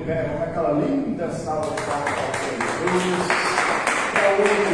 pé, vamos aquela linda salva de palmas para o Senhor Jesus. Para hoje,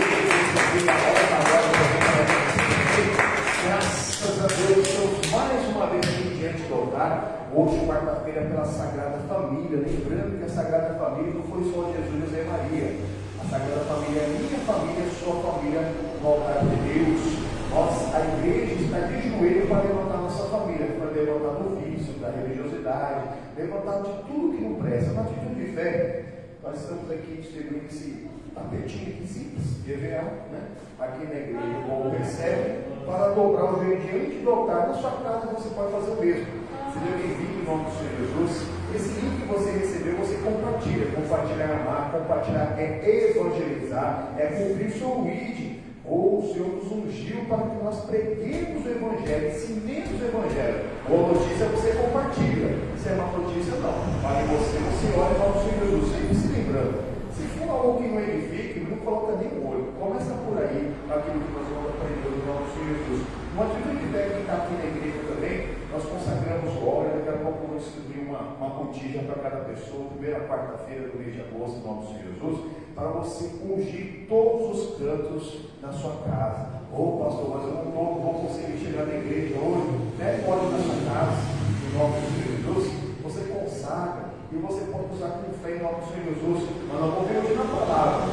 graças a Deus, estamos mais uma vez aqui diante do altar. Hoje, quarta-feira, pela Sagrada Família. Lembrando que a Sagrada Família não foi só Jesus, José e Maria. A Sagrada Família é minha família, sua família, no altar de Deus. A igreja está de joelho para levantar nossa família, para levantar do vício, da religiosidade, levantar de tudo que não presta, uma atitude de fé. Nós estamos aqui distribuindo esse tapetinho aqui simples, de EVA, né? Aqui na igreja, o povo recebe, para dobrar o joelho diante do altar. Na sua casa você pode fazer o mesmo. Seja bem-vindo em nome do Senhor Jesus. Esse link que você recebeu, você compartilha. Compartilhar é amar, compartilhar é evangelizar, é cumprir o seu ID. Ou o Senhor nos ungiu para que nós preguemos o Evangelho, ensinemos o Evangelho. Boa notícia você compartilha. Se é má notícia, não. Mas você olha para o Senhor Jesus, sempre se lembrando. Se for algo que não edifique, não coloca nem o olho. Começa por aí aquilo que nós vamos aprender no nome do Senhor Jesus. Uma atitude de fé que está aqui na igreja também, nós consagramos o óleo. Daqui a pouco vamos distribuir uma contígia para cada pessoa, primeira quarta-feira do mês de agosto, no nome do Senhor Jesus, para você ungir todos os cantos na sua casa. Pastor, mas eu não vou conseguir chegar na igreja hoje. Pega o óleo na sua casa, em nome do Senhor Jesus. Você consagra e você pode usar com fé em nome do Senhor Jesus. Mas não vou ver hoje na palavra.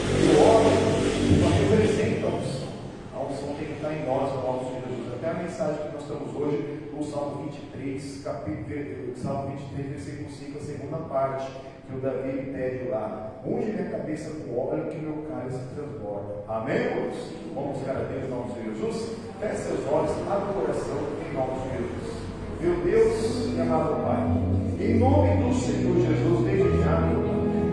E o óleo nós representamos. A unção tem que estar em nós, no nome do Senhor Jesus. Até a mensagem que nós estamos hoje, no Salmo 23, Salmo 23, versículo 5, a segunda parte, que o Davi pede lá: unge minha cabeça com óleo, que meu cálice se transborda. Amém, irmãos? Vamos buscar a Deus em nome do Senhor Jesus? Feche seus olhos, abra o coração em nome do Senhor Jesus. Meu Deus e amado Pai, em nome do Senhor Jesus, desde já,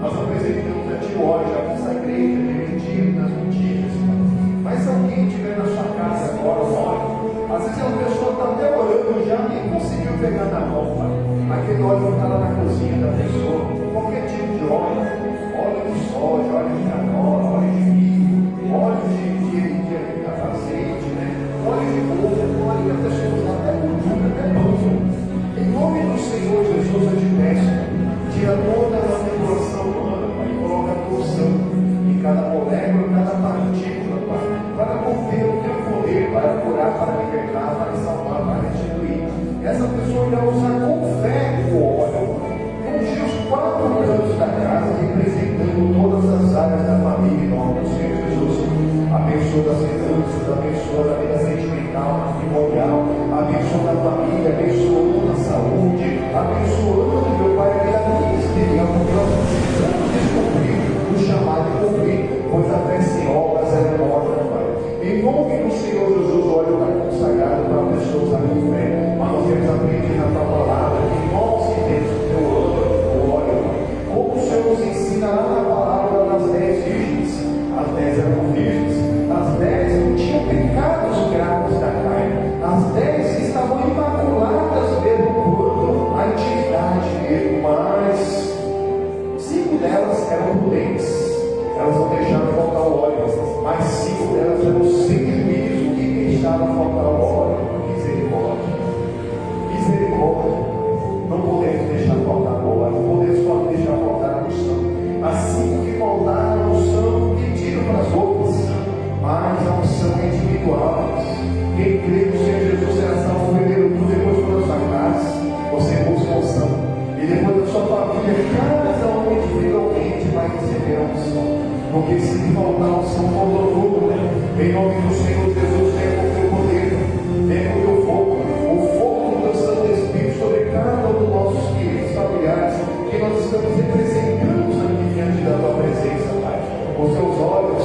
nós apresentamos a Ti hoje, a nossa igreja, dividindo nas notícias. Mas se alguém estiver na sua casa agora, óleo, às vezes a pessoa está até orando já, nem conseguiu pegar na mão, Pai. Aquele óleo não está lá na cozinha da pessoa. Qualquer tipo de óleo de soja, óleo de canola, óleo de milho, óleo de azeite, né? Óleo de ovo, óleo que a pessoa usa até gordura, até pão. Em nome do Senhor Jesus, eu te peço, tira toda a manipulação humana, Pai, e coloca a tua sangue em cada molécula, em cada partícula, Pai, para conter o teu poder, para curar, para libertar, para salvar, para restituir. Essa pessoa irá usar com fé o óleo, ungir os 4 cantos da casa, representando todas as áreas da família, em nome do Senhor Jesus. Abençoa as finanças, abençoa a vida sentimental, matrimonial, abençoa a família, abençoa a saúde, abençoando, meu Pai, a vida ministerial, porque nós precisamos descobrir o chamado e cumprir, pois a fé sem obras é morta, Pai. Em nome do Senhor Jesus, o óleo está consagrado para pessoas a com fé, mas nós temos aprendido na tua palavra que nós que temos o teu óleo, como o Senhor nos ensina lá na palavra das 10 virgens. As 10 eram virgens, as 10 não tinham pecados graves da carne, as 10 estavam imaculadas mesmo quanto à intimidade mesmo, mas 5 delas eram prudentes, elas não deixaram faltar o óleo, mas 5 delas eram sem juízo, que deixaram faltar o óleo. Misericórdia, não podemos deixar faltar o óleo, não podemos deixar faltar a unção. Assim que faltar a unção, pediram para as outras, mas a unção é individual. Quem crê no Senhor Jesus será salvo primeiro tudo, depois toda a sua casa. Você busca a unção, e depois da sua família, cada um individualmente vai receber a unção. Porque se faltar a unção, faltou tudo, né? Em nome do Senhor Jesus, venha com o teu poder, venha com o teu fogo, o fogo do teu Santo Espírito sobre cada um dos nossos queridos familiares, que nós estamos representando aqui diante da tua presença, Pai. Os teus olhos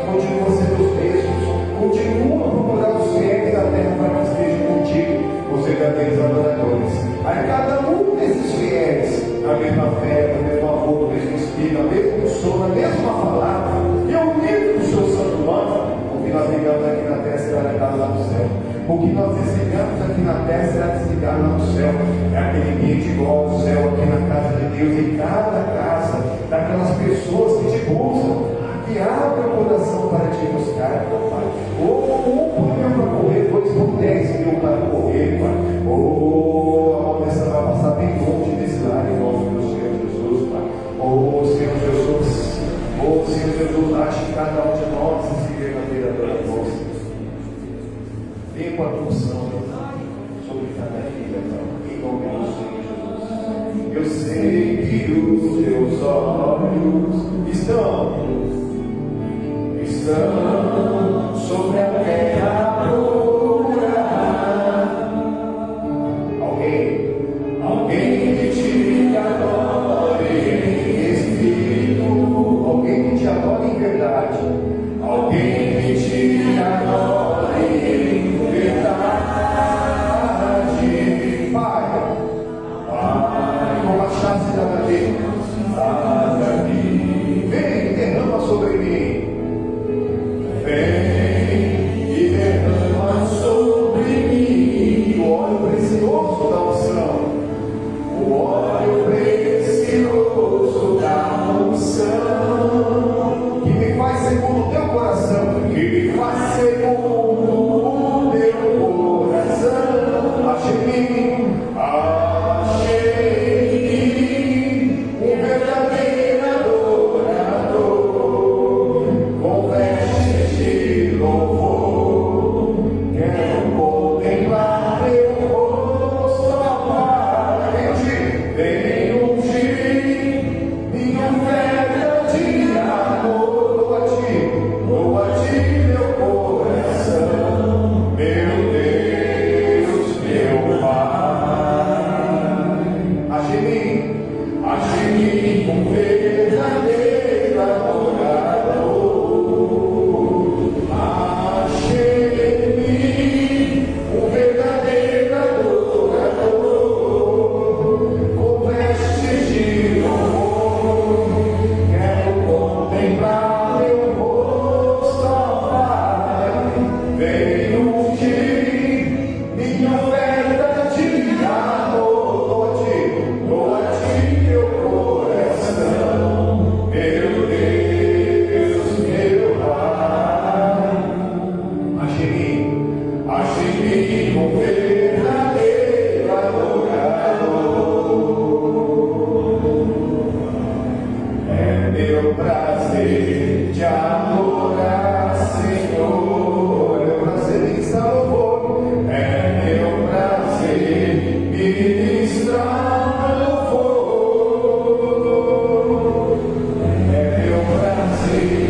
continuam sendo os mesmos, continua a procurar os fiéis da terra para que estejam contigo, os verdadeiros adoradores. Aí cada um desses fiéis, a mesma fé, o mesmo amor, o mesmo Espírito, a mesma unção, a mesma palavra, e unido no seu santo nome, o que nós ligamos aqui na terra será ligado lá no céu. O que nós desligamos aqui na terra será desligado lá no céu. É aquele ambiente igual ao céu aqui na casa de Deus, em cada casa, daquelas pessoas que te buscam, que abrem o coração para te buscar, Pai. Ou 1 por 1000 para correr, 2 por 10.000 para correr, Pai. A promessa vai passar bem longe desse lar, em nome do Senhor Jesus. em cada um de nós esse verdadeiro adorador. Venha com a tua unção sobre cada filha, em nome do Senhor Jesus. Eu sei que os teus olhos estão sobre a terra pura. Alguém que te adore em espírito, alguém que te adore em verdade, alguém que te adore em verdade. Pai, como a chance da Davi, vem, derrama sobre mim. Vem e derrama sobre mim o óleo precioso da unção, o óleo precioso da unção, que me faz segundo o teu coração, que me faz segundo o teu coração. Achei um verdadeiro adorador, com vestes de louvor, quero contemplar teu rosto, ó Pai. Vem ungir minha oferta de amor, doa a ti meu coração, meu Deus, meu Pai. Achei-me um verdadeiro adorador. Achei-me um verdadeiro adorador, com vestes de louvor, quero contemplar teu rosto, ó Pai. Vem ungir minha oferta de amor, doa a ti meu coração, meu Deus, meu Pai. Achei-me um verdadeiro adorador. É meu prazer te adorar, Senhor. É meu prazer ministrar louvor. É meu prazer ministrar louvor. É meu prazer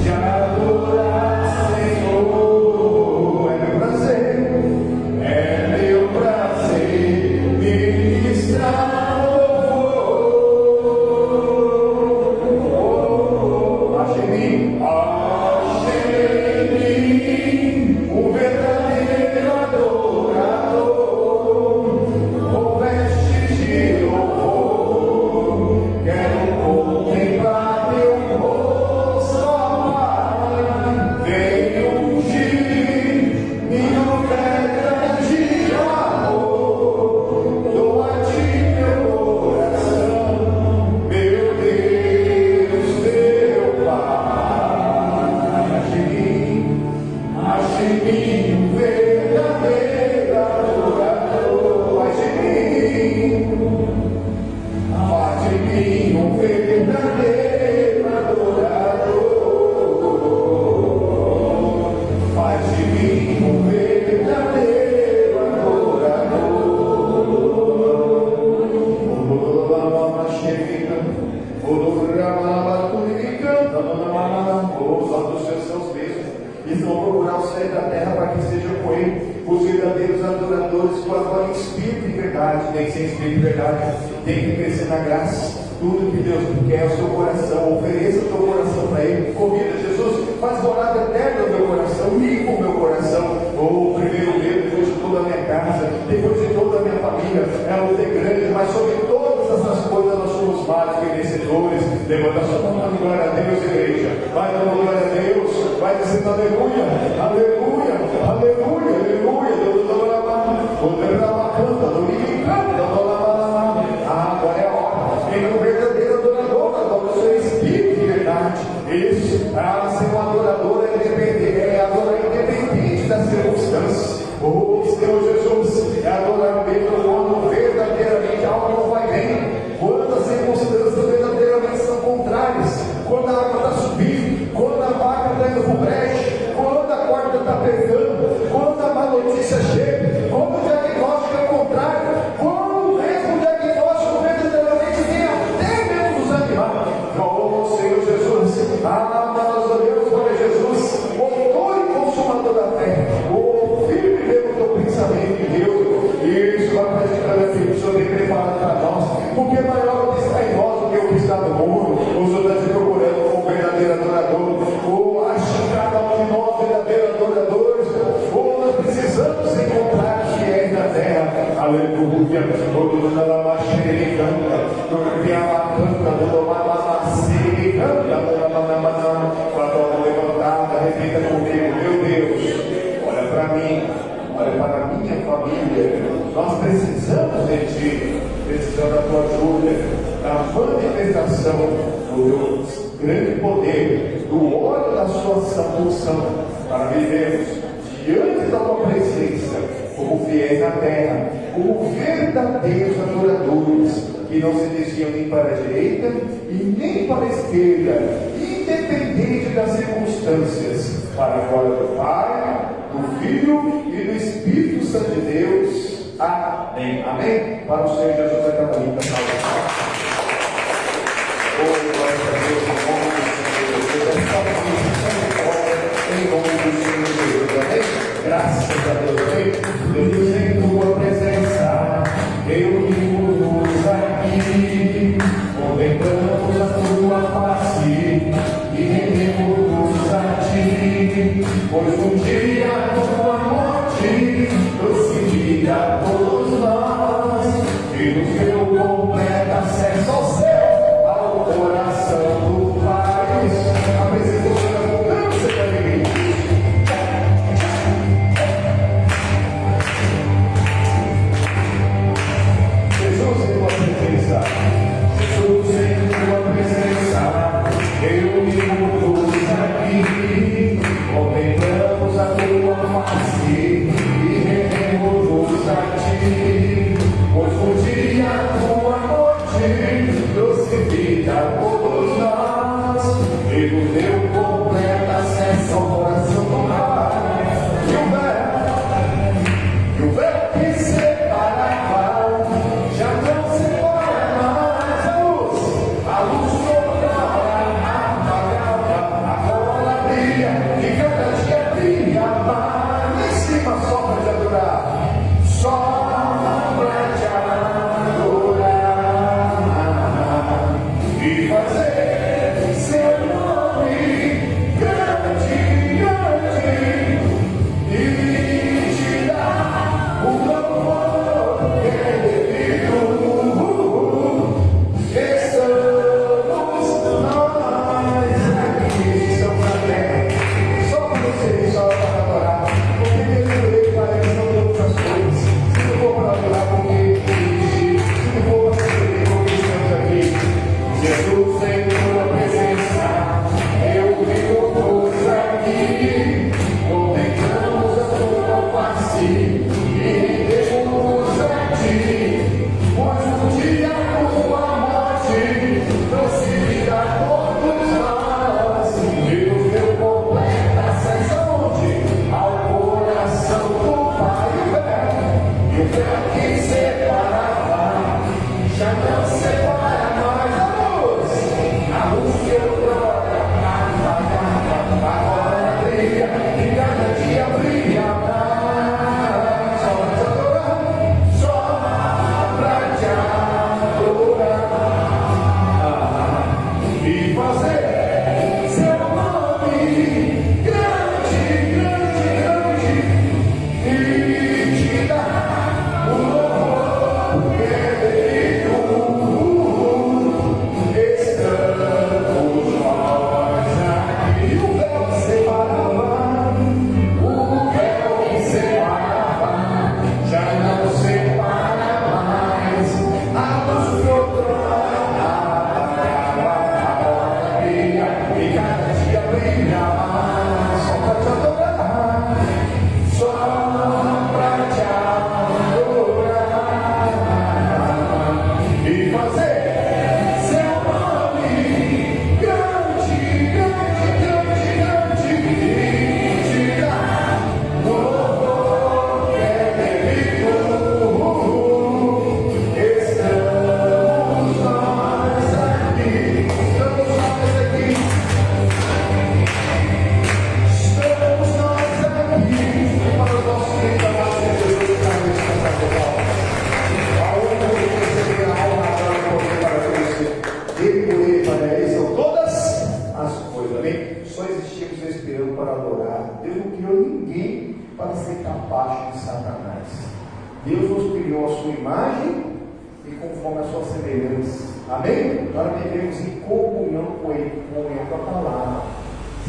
te adorar, Senhor. É meu prazer ministrar louvor. Achei-me um verdadeiro adorador, com vestes de louvor, quero contemplar teu rosto, ó Pai. Vem ungir minha oferta de amor, doa a ti meu coração, meu Deus, meu Pai. Achei-me um verdadeiro adorador. Faz de mim um verdadeiro adorador. Faz de mim um verdadeiro adorador. Os olhos dos seus mesmos e vão procurar o céu da terra para que sejam com ele os verdadeiros adoradores que o adoram em espírito e verdade. Tem que ser espírito e verdade, tem que crescer na graça. Tudo que Deus quer é o seu coração. Ofereça o teu coração para ele. Convida Jesus, faz morada eterna no meu coração, limpa o meu coração. Primeiro eu, depois de toda a minha casa, depois de toda a minha família. É um ter grande, mas sobre todas essas coisas nós somos mais que vencedores. Levanta a sua mão, glória a Deus, igreja. Vai dando glória a Deus, vai dizendo aleluia, aleluia, aleluia, aleluia. Agora é a hora. Em um verdadeiro adorador, adora o seu espírito de verdade. Isso, ser um adorador é adorar independente das circunstâncias. Senhor Jesus, é adorar mesmo quando verdadeiramente algo não vai bem, quando as circunstâncias verdadeiramente são contrárias, quando a água está subindo, quando a precisamos de Ti, precisamos da Tua ajuda, da manifestação do Teu grande poder, do óleo da Sua sanção, para vivermos diante da Tua presença, como fiéis na terra, como verdadeiros adoradores, que não se desviam nem para a direita e nem para a esquerda, independente das circunstâncias, para a glória do Pai, do Filho e do Espírito Santo de Deus. Amém. Amém. Para o Senhor Jesus a cada vida. Oh, glória a Deus, em nome do Senhor Jesus. Em nome do Senhor Jesus. Amém. Graças a Deus. Amém. Deus, em tua presença, reunimos aqui, contemplamos a tua face e rendemos a ti, pois um dia a tua morte trouxe a todos nós, e nos deu completo acesso ao céu, ao coração do Pai. A presença do Senhor não se pode. Jesus em tua presença, Jesus em tua presença, reunimos aqui, contemplamos a tua face e rendemos a ti, pois um dia a tua morte trouxe vida a todos nós, e nos deu completo acesso ao coração do Pai. E o véu que separava já não separa mais a luz toda apagava, agora brilha e cada dia brilha mais. Em cima só para te adorar, só para te adorar e fazer seu nome grande, grande, e te dar o louvor que é devido. Estamos nós aqui, estamos na terra, só para você, só para adorar, porque Deus para eles não tem outras coisas. Se não for para adorar, porque existe, se não for para servir, porque estamos aqui. Jesus em tua presença, eu vivo todos aqui, contemplamos a tua face e rendemos a ti, pois um dia a tua morte trouxe vida a todos nós, e nos deu completa acesso aonde? Ao coração do Pai. E o véu que separava já não separa mais a luz que outrora apagava, agora brilha e cada dia brilha mais. Só para te adorar, só para te adorar e fazer seu nome grande, grande, grande, e te dar o louvor que é devido. Estamos nós aqui. O véu que separava, já não separa mais. A luz que outrora apagava, agora brilha e cada dia brilha mais. Só para te adorar, só para te adorar e fazer seu nome grande, grande, grande, grande, e te dar o louvor que é devido. Estamos nós aqui, estamos nós aqui, estamos nós aqui, para o nosso querido amado Jesus que está nesse canal. Aonde você receber a alma, a poder para você, Ele por Ele para Ele são todas as coisas, amém? Só existimos esperando para adorar. Deus não criou ninguém para ser capaz de Satanás. Deus nos criou a sua imagem e conforme a sua semelhança, amém? Para vivermos em comunhão com Ele, comunhão com a palavra.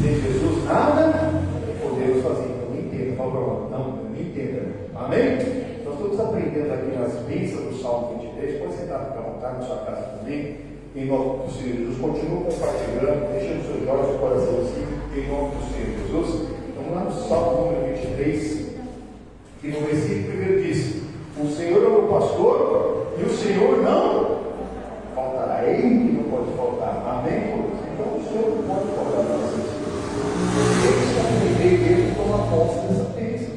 Sem Jesus nada podemos fazer. Então, não entenda, fala para lá, não entenda, amém? Nós estamos aprendendo aqui nas as bênçãos do Salmo 23, pode sentar, ficar à vontade na sua casa também, em nome do Senhor Jesus. Continua compartilhando, deixando os seus olhos e coraçãozinho, em nome do Senhor Jesus. Vamos lá no Salmo número 23, que no versículo 1 diz: o Senhor é o meu pastor e o Senhor não faltará. Ele que não pode faltar. Amém, irmãos? Então o Senhor não pode faltar para vocês. Ele está no meio dele toma posse dessa bênção.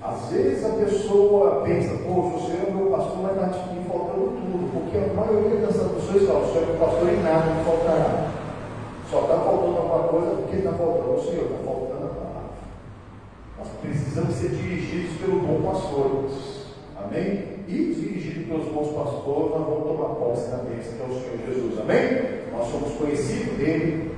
Às vezes a pessoa pensa: poxa, o Senhor é o meu pastor, mas está me faltando tudo. Porque a maioria das pessoas fala: o Senhor é meu pastor e nada me faltará. Só está faltando alguma coisa porque está faltando o Senhor, está faltando a palavra. Nós precisamos ser dirigidos pelo bom pastor. Amém? E dirigidos pelos bons pastores, nós vamos tomar posse da bênção que é o Senhor Jesus. Amém? Nós somos conhecidos dele,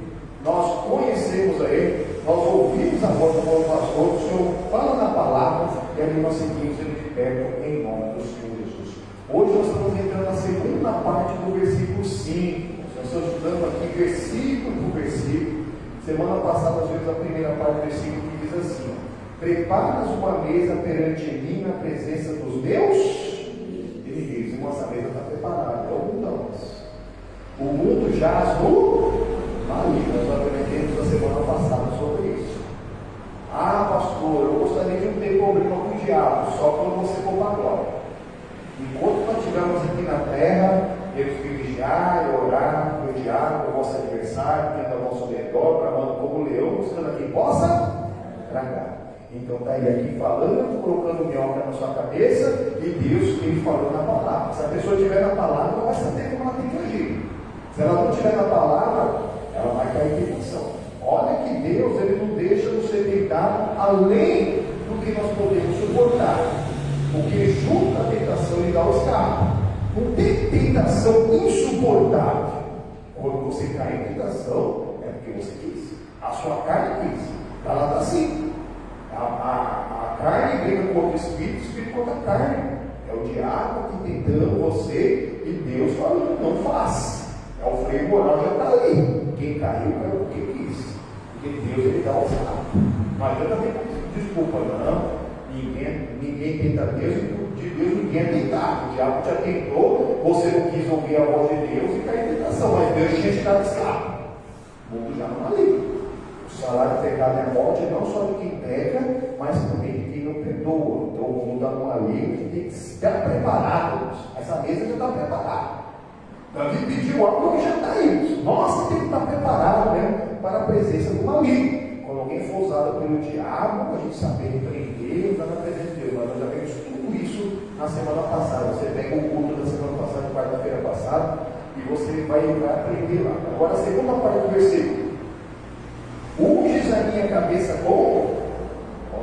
nós conhecemos a ele, nós ouvimos a voz do bom pastor, o Senhor fala na palavra e ali nós seguimos ele de perto em nome do Senhor Jesus. Hoje nós estamos entrando na segunda parte do versículo 5. Nós estamos estudando aqui versículo por versículo. Semana passada, às vezes, a primeira parte do versículo que diz assim: preparas uma mesa perante mim na presença dos meus inimigos. E nossa mesa está preparada, é o nós. O mundo jaz no maligno. Nós aprendemos na semana passada sobre isso. Ah, pastor, eu gostaria de não ter problema com o diabo, só quando você for para a glória. Enquanto nós estivermos aqui na terra, temos que vigiar e orar para o diabo, para o nosso adversário, que anda ao nosso redor, bramando como leão, buscando a quem possa tragar. Então está ele aqui falando, colocando minhoca na sua cabeça, e Deus ele falando na palavra. Se a pessoa estiver na palavra, ela vai saber como ela tem que agir. Se ela não estiver na palavra, ela vai cair em tentação. Olha que Deus ele não deixa nos ser tentado além do que nós podemos suportar. Porque junto à tentação ele dá o escape. Não tem tentação insuportável. Quando você cai em tentação, é porque você quis. A sua carne quis. Ela está assim. A carne briga contra o espírito contra a carne. É o diabo que tentando você e Deus falando: não faça. É o freio moral já está ali. Quem caiu, caiu porque quis. Porque Deus ele dá o escape. Mas eu também desculpa, não. Ninguém tenta Deus, e de Deus ninguém é tentado. O diabo já tentou, você não quis ouvir a voz de Deus e caiu em tentação, mas Deus tinha te dado escape. O mundo já não ali. O salário do pecado é a morte, não só de quem peca, mas também de quem não perdoa. Então o mundo está numa lei que tem que estar preparado. Essa mesa já está preparada. Davi pediu algo que já está aí. Nós temos que estar preparados mesmo para a presença do maligno. Quando alguém for usado pelo diabo, a gente saber repreender, usar na presença de Deus. Mas nós já vimos tudo isso na semana passada. Você pega o culto da semana passada, quarta-feira passada, e você vai aprender lá. Agora, a segunda parte do versículo: unges a minha cabeça com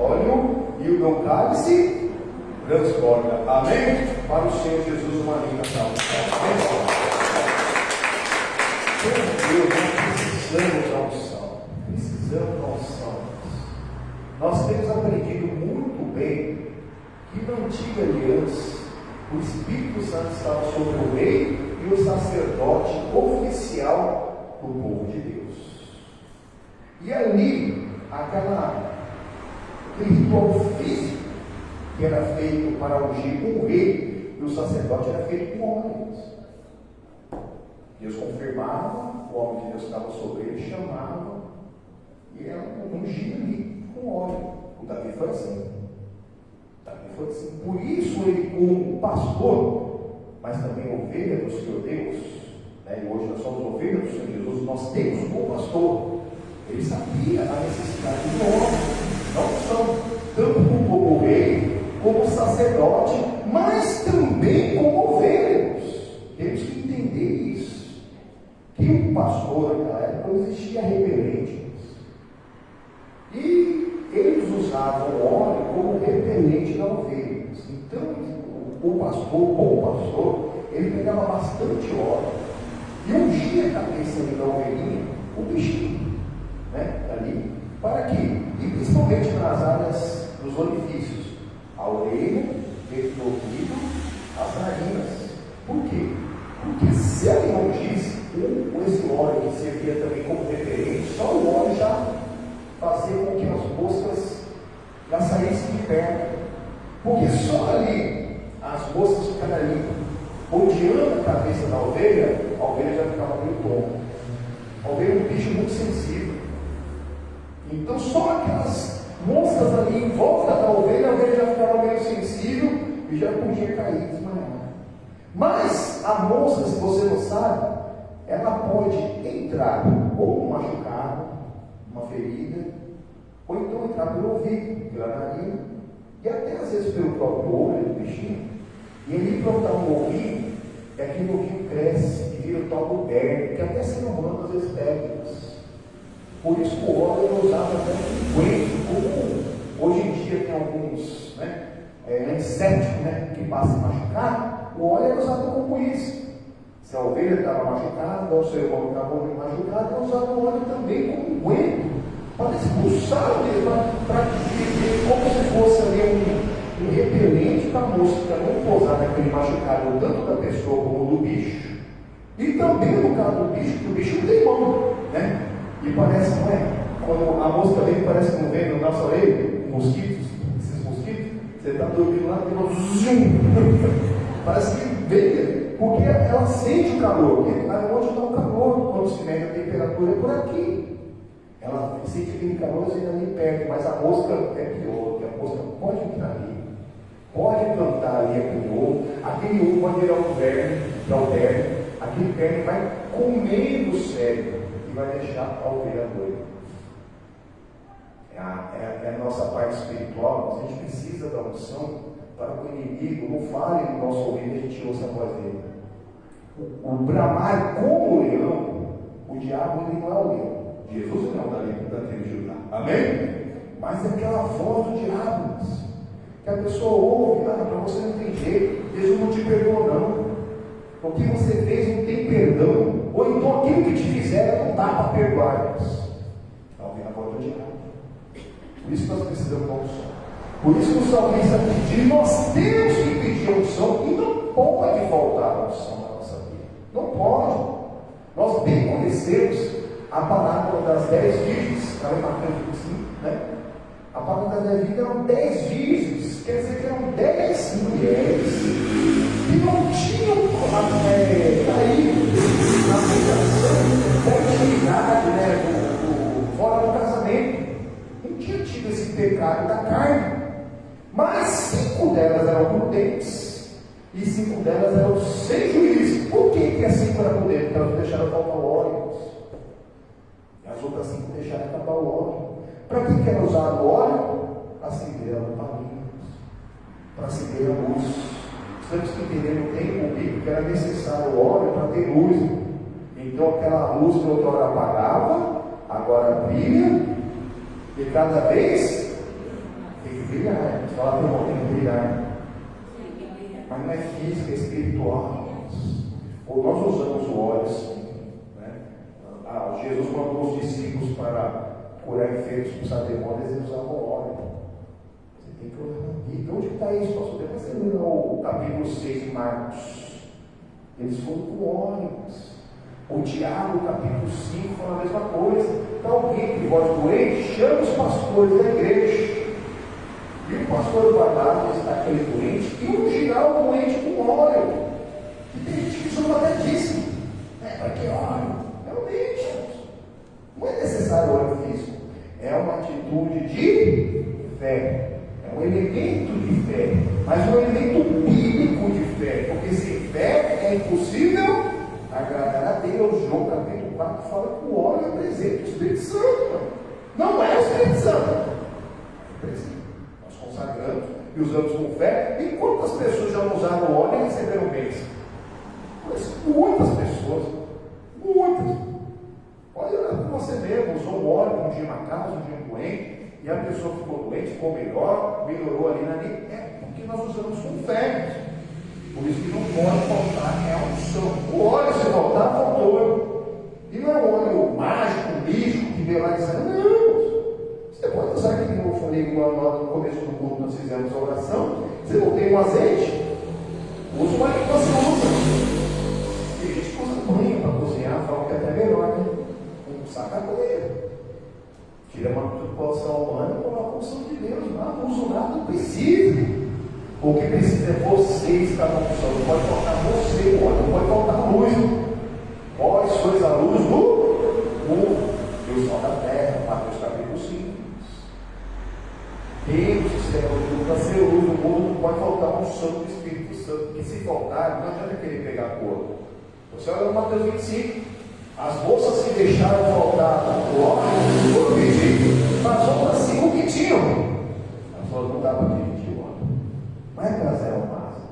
óleo e o meu cálice transborda. Amém? Para o Senhor Jesus, uma linda salva. Amém? Deus, nós precisamos da unção. Precisamos da unção. Nós temos aprendido muito bem que na antiga aliança o Espírito Santo estava sobre o rei e o sacerdote oficial do povo de Deus. E ali, aquele ritual físico que era feito para ungir o rei e o sacerdote era feito com homens. Deus confirmava, o homem de Deus estava sobre ele, chamava, e ela ungia ali com óleo. O Davi foi assim. Por isso ele, como pastor, mas também ovelha do Senhor Deus, né? E hoje nós somos ovelhas do Senhor Jesus, nós temos um bom pastor. Ele sabia a necessidade do homem, não só tanto como o rei, como o sacerdote, mas também como ovelhas. Temos que entender isso. Que o pastor naquela época não existia repelente. E eles usavam o óleo como repelente da ovelha. Então, o pastor, o bom pastor, ele pegava bastante óleo e ungia a cabeça da ovelhinha, o bichinho, né, ali, para quê? E principalmente nas áreas dos orifícios, a orelha, dentro do ouvido, as narinas. Por quê? Porque se ele não ungisse, esse óleo que servia também como repelente, só o óleo já fazia com que as moscas já saíssem de perto. Porque só ali, as moscas ficaram ali, rodeando a cabeça da ovelha, a ovelha já ficava meio tonta. A ovelha é um bicho muito sensível. Então só aquelas moscas ali em volta da ovelha, a ovelha já ficava meio sensível e já podia cair, desmaiar. Mas a mosca, se você não sabe, ela pode entrar ou um machucado, uma ferida, ou então entrar pelo ouvido, pela narina, e até às vezes pelo próprio olho do bichinho. E ele plantar um ovinho, e aquele ovinho cresce e vira o tal do berme, que até ser humano às vezes pega. Por isso o óleo é usado até como coentro, como hoje em dia tem alguns antissépticos, que basta machucar, o óleo é usado como isso. Se a ovelha estava machucada, ou o ser humano estava machucado, é usado o óleo também como coentro, para expulsar mesmo, para que como se fosse ali um repelente para a mosca não pousar naquele machucado, tanto da pessoa como do bicho. E também no caso do bicho, que o bicho não tem mão, E parece, não é? Quando a mosca vem, parece que não vem na nossa orelha, mosquitos, esses mosquitos, você está dormindo lá, tem um zoom. Parece que vem, porque ela sente o calor, porque onde está o calor, quando se mede a temperatura, é por aqui. Ela sente aquele calor e ali perto, mas a mosca é pior, porque a mosca pode entrar ali, pode plantar ali aquele ovo pode virar um verme, aquele verme vai comendo o cérebro e vai deixar a ovelha doida. É a nossa parte espiritual, a gente precisa da unção para que o inimigo não fale no nosso ouvido e a gente ouça a voz dele. O bramar como o leão, o diabo ele não é o leão. Jesus não é o da tribo de Judá. Amém? Mas é aquela voz do diabo. Que a pessoa ouve, para você não tem jeito, Jesus não te perdoa não. O que você fez não tem perdão. Ou então aquilo que te fizeram não dá para perdoar. Talvez a voz do diabo. Por isso nós precisamos da unção. Por isso que o salmista pediu, nós temos que pedir a unção e não pode faltar a unção na nossa vida. Não pode. Nós bem conhecemos a parábola das 10 virgens. Está bem marcando assim, A parábola das 10 virgens eram 10 virgens, quer dizer que eram 10 mulheres que não tinham caído na tentação da intimidade, fora do casamento. Não tinha tido esse pecado da carne. Mas 5 delas eram prudentes e 5 delas eram sem juízo. Por que as 5 eram prudentes? Porque elas deixaram faltar o óleo. E as outras 5 deixaram acabar o óleo. Para que era usado o óleo? Acender a lamparina, para acender a luz. Temos que entender no tempo bíblico que era necessário o óleo para ter luz. Então aquela luz que outrora apagava, agora brilha, e cada vez tem que brilhar. Fala para o irmão, tem que brilhar. Mas não é física, é espiritual. Ou nós usamos o óleo assim. Jesus mandou os discípulos para curar enfermos, expulsar demônios, eles usavam óleo. Você tem que olhar na Bíblia. Onde está isso, pastor? Depois você lê o capítulo 6 de Marcos. Eles foram com óleo. O Tiago, capítulo 5, fala a mesma coisa. Então alguém que voz doente, chama os pastores da igreja. E o pastor vai lá visitar aquele doente e ungirá o doente com óleo. E tem gente que chama até disso. Para que óleo? Realmente, não é necessário óleo físico. É uma atitude de fé. É um elemento de fé. Mas um elemento bíblico de fé. Porque sem fé é impossível agradar a Deus. João capítulo 4 fala que o óleo é presente do Espírito Santo. Não é o Espírito Santo. É presente. Nós consagramos e usamos com fé. E quantas pessoas já usaram o óleo e receberam bênção? Muitas pessoas. Muitas. Pode olhar para você mesmo. Usou o óleo um dia uma casa, um dia um doente. E a pessoa ficou doente, ficou melhor, melhorou ali na linha. É porque nós usamos com fé. Por isso que não pode faltar a unção. O óleo, se faltar, faltou. E não é um óleo mágico, místico, que veio lá dizendo, não. Você pode usar aqui, como eu falei no começo do culto, nós fizemos a oração. Você não tem um azeite, usa uma que você usa. Tem gente que usa banho para cozinhar, fala que é até melhor, Um sacadoeiro. Tira uma manipulação humana e coloca a unção de Deus. Não uso nada, não precisa. O que precisa é você estar na unção. Não pode faltar você, não pode faltar luz. Vós sois a luz do mundo, e o sol da terra. Mateus capítulo 5. Deus, o Senhor, para ser luz do mundo, não pode faltar a unção do Espírito Santo. Porque se faltar, não adianta querer pegar corpo. Você olha no Mateus 25. As moças se deixaram faltar o óleo por pedido, mas outras sim o que tinham. As outras não dá para dividir o óleo. Não é trazer ao máximo,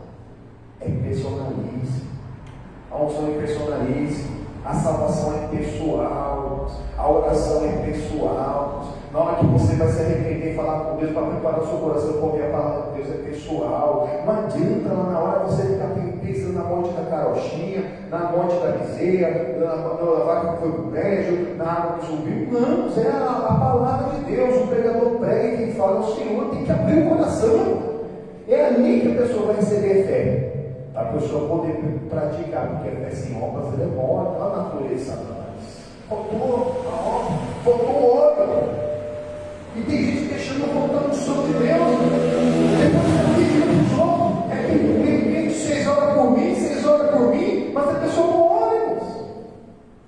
é personalismo. A unção é personalismo, a salvação é pessoal, a oração é pessoal. Na hora que você vai se arrepender e falar com Deus para preparar o seu coração para ouvir a palavra de Deus, é pessoal. Não adianta lá na hora você ficar pensando na morte da carochinha, na morte da bezerra, na vaca que foi para o brejo, na água que subiu. Não, é a palavra de Deus. O pregador prega e quem fala, o Senhor tem que abrir o coração. É ali que a pessoa vai receber fé. A pessoa poder praticar, porque a fé sem obras ela é morta, a natureza de Satanás. Faltou a obra, faltou óleo. E tem gente deixando voltar no som de Deus. Depois que pedindo para os outros, é que vocês oram por mim, vocês oram por mim, mas a pessoa não ora, irmãos.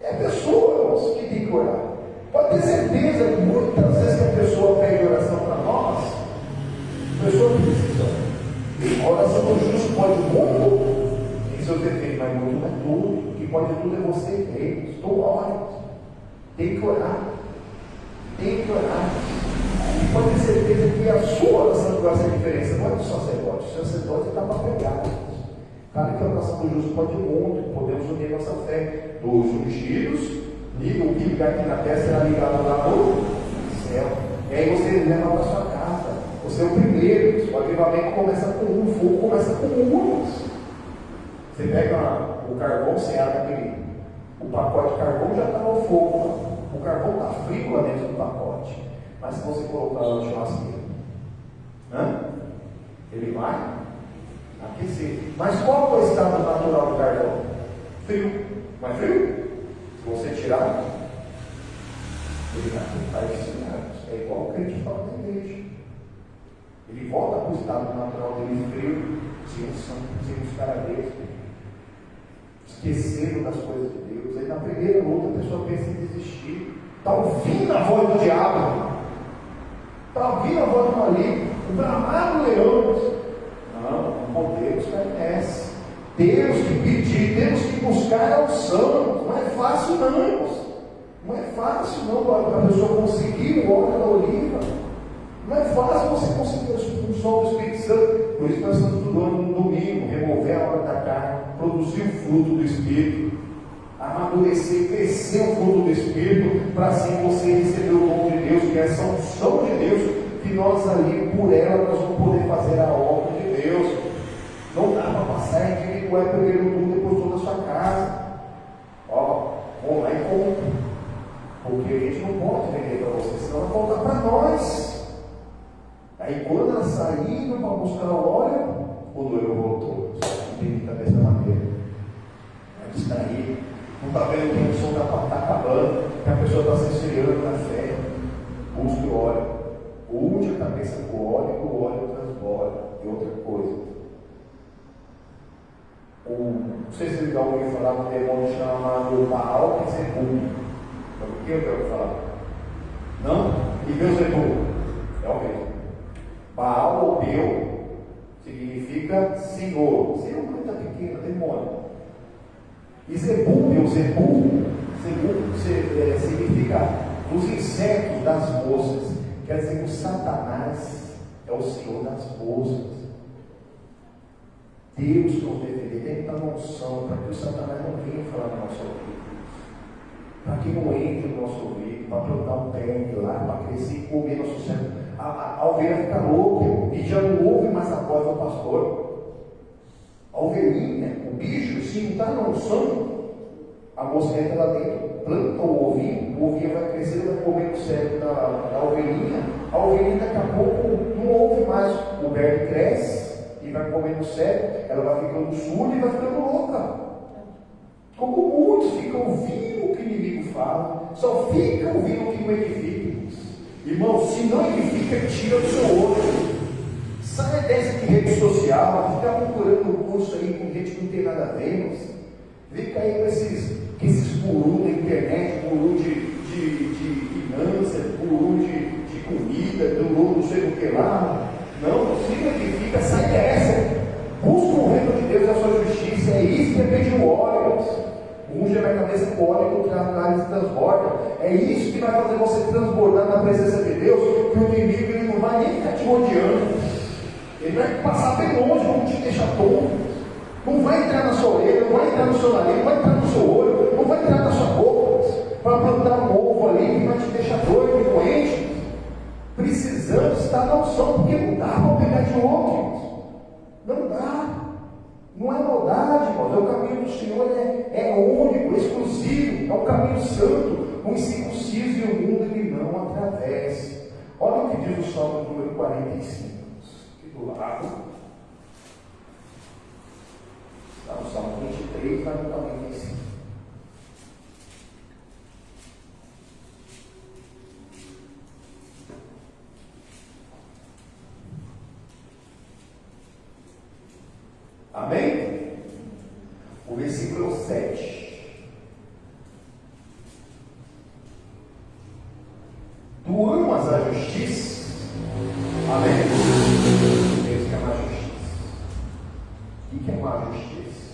É pessoas que tem que orar. Pode ter certeza que muitas vezes que a pessoa pede oração para nós, a pessoa precisa. A oração do justo pode muito, em seus defeitos, mas muito não é tudo. O que pode tudo é você crer. Estou orando. Tem que orar. Tem que orar. E pode ter certeza que a sua oração vai fazer diferença. Não é do sacerdote. O sacerdote está para pegar. Claro que a oração do justo pode muito. Podemos unir nossa fé dos ungidos. Liga o que ligar aqui na terra será ligado lá no céu. E aí você leva para sua casa. Você é o primeiro. O avivamento começa com um, o fogo começa com umas. Você pega o carvão, você abre o pacote de carvão, já está no fogo. O carvão está frio lá dentro do pacote. Mas se você colocar lá no churrasqueiro, ele vai aquecer. Mas qual é o estado natural do carvão? Frio. Não é frio? Se você tirar, ele vai ficar ensinado. É igual o crente fala na igreja. Ele volta para o estado natural dele frio, sem buscar a Deus, esquecendo das coisas de Deus. Aí na primeira luta a pessoa pensa em desistir. Está ouvindo a voz do diabo, está ouvindo a voz do maligno, o bramar do leão. Não podemos cair nessa. Temos que pedir, temos que buscar a unção. Não é fácil não, irmãos. Não é fácil não para a pessoa conseguir o óleo da oliva. Não é fácil você conseguir o som do Espírito Santo. Por isso nós estamos estudando no domingo, remover a obra da carne, produzir o fruto do Espírito, amadurecer, crescer o fruto do Espírito, para assim você receber o dom de Deus, que é essa unção de Deus, que nós ali, por ela, nós vamos poder fazer a obra de Deus. Não dá para passar indivíduo, é primeiro tudo, depois toda a sua casa. Vamos lá e compra. Porque a gente não pode vender para você, senão vai voltar para nós. Aí quando ela saíram para buscar o óleo, o noivo voltou. Está dessa maneira. Vai distrair. Não está vendo que o som está acabando, que a pessoa está se esfriando na fé. Busque o óleo. Unge a cabeça com o óleo, e o óleo transborda. E outra coisa. Não sei se você já ouviu falar de um demônio chamado Baal e Zebul. Sabe o que eu quero falar? Não? E Beelzebul? É o mesmo. Baal ou Bel significa Senhor. Senhor é uma coisa pequena, demônio. E Zebul, Beelzebul, significa os insetos das moscas. Quer dizer que o Satanás é o Senhor das moscas. Deus nos defender, tem que estar na unção, para que o Satanás não venha falar no nosso ouvido. Para que não entre no nosso ouvido, para plantar um pé lá, para crescer e comer nosso cérebro. A ovelha fica louca e já não ouve mais a voz do pastor. A ovelhinha, o bicho, se não está na unção, a mosca entra lá dentro, planta o ovinho vai crescer, vai comer o cérebro da ovelhinha. A ovelhinha daqui a pouco não ouve mais, o verme cresce e vai comendo o cérebro, ela vai ficando surda e vai ficando louca. Como muitos ficam ouvindo o que o inimigo fala, só ficam ouvindo o que não edifica. Irmão, se não edifica, tira do seu olho. Sai dessa de rede social, ficar procurando um curso aí com gente que não tem nada a ver, irmãos. Fica aí com esses gurus da internet, guru de finanças, guru de comida, guru não sei o que lá. Não, fica, sai dessa. Busca o reino de Deus e a sua justiça. É isso que é pedir o óleo. Unge na cabeça com óleo e o cálice transborda. É isso que vai fazer você transbordar na presença de Deus. Que o inimigo ele não vai nem ficar te rodeando. Ele vai passar bem longe, não te deixar tonto. Não vai entrar na sua orelha, não vai entrar no seu nariz, não vai entrar no seu olho, não vai entrar na sua boca para plantar um ovo ali que vai te deixar doido e doente. Precisamos estar na unção, porque não dá para pegar de outro. Não dá. Não é maldade, irmãos. O caminho do Senhor é único, exclusivo, é um caminho santo, um incircunciso e o mundo ele não atravessa. Olha o que diz o Salmo número 45, aqui do lado. Está no Salmo 23, vai no 45. Amém? O versículo 7. Tu amas a justiça? Amém? Deus quer amar a justiça. O que é amar a justiça?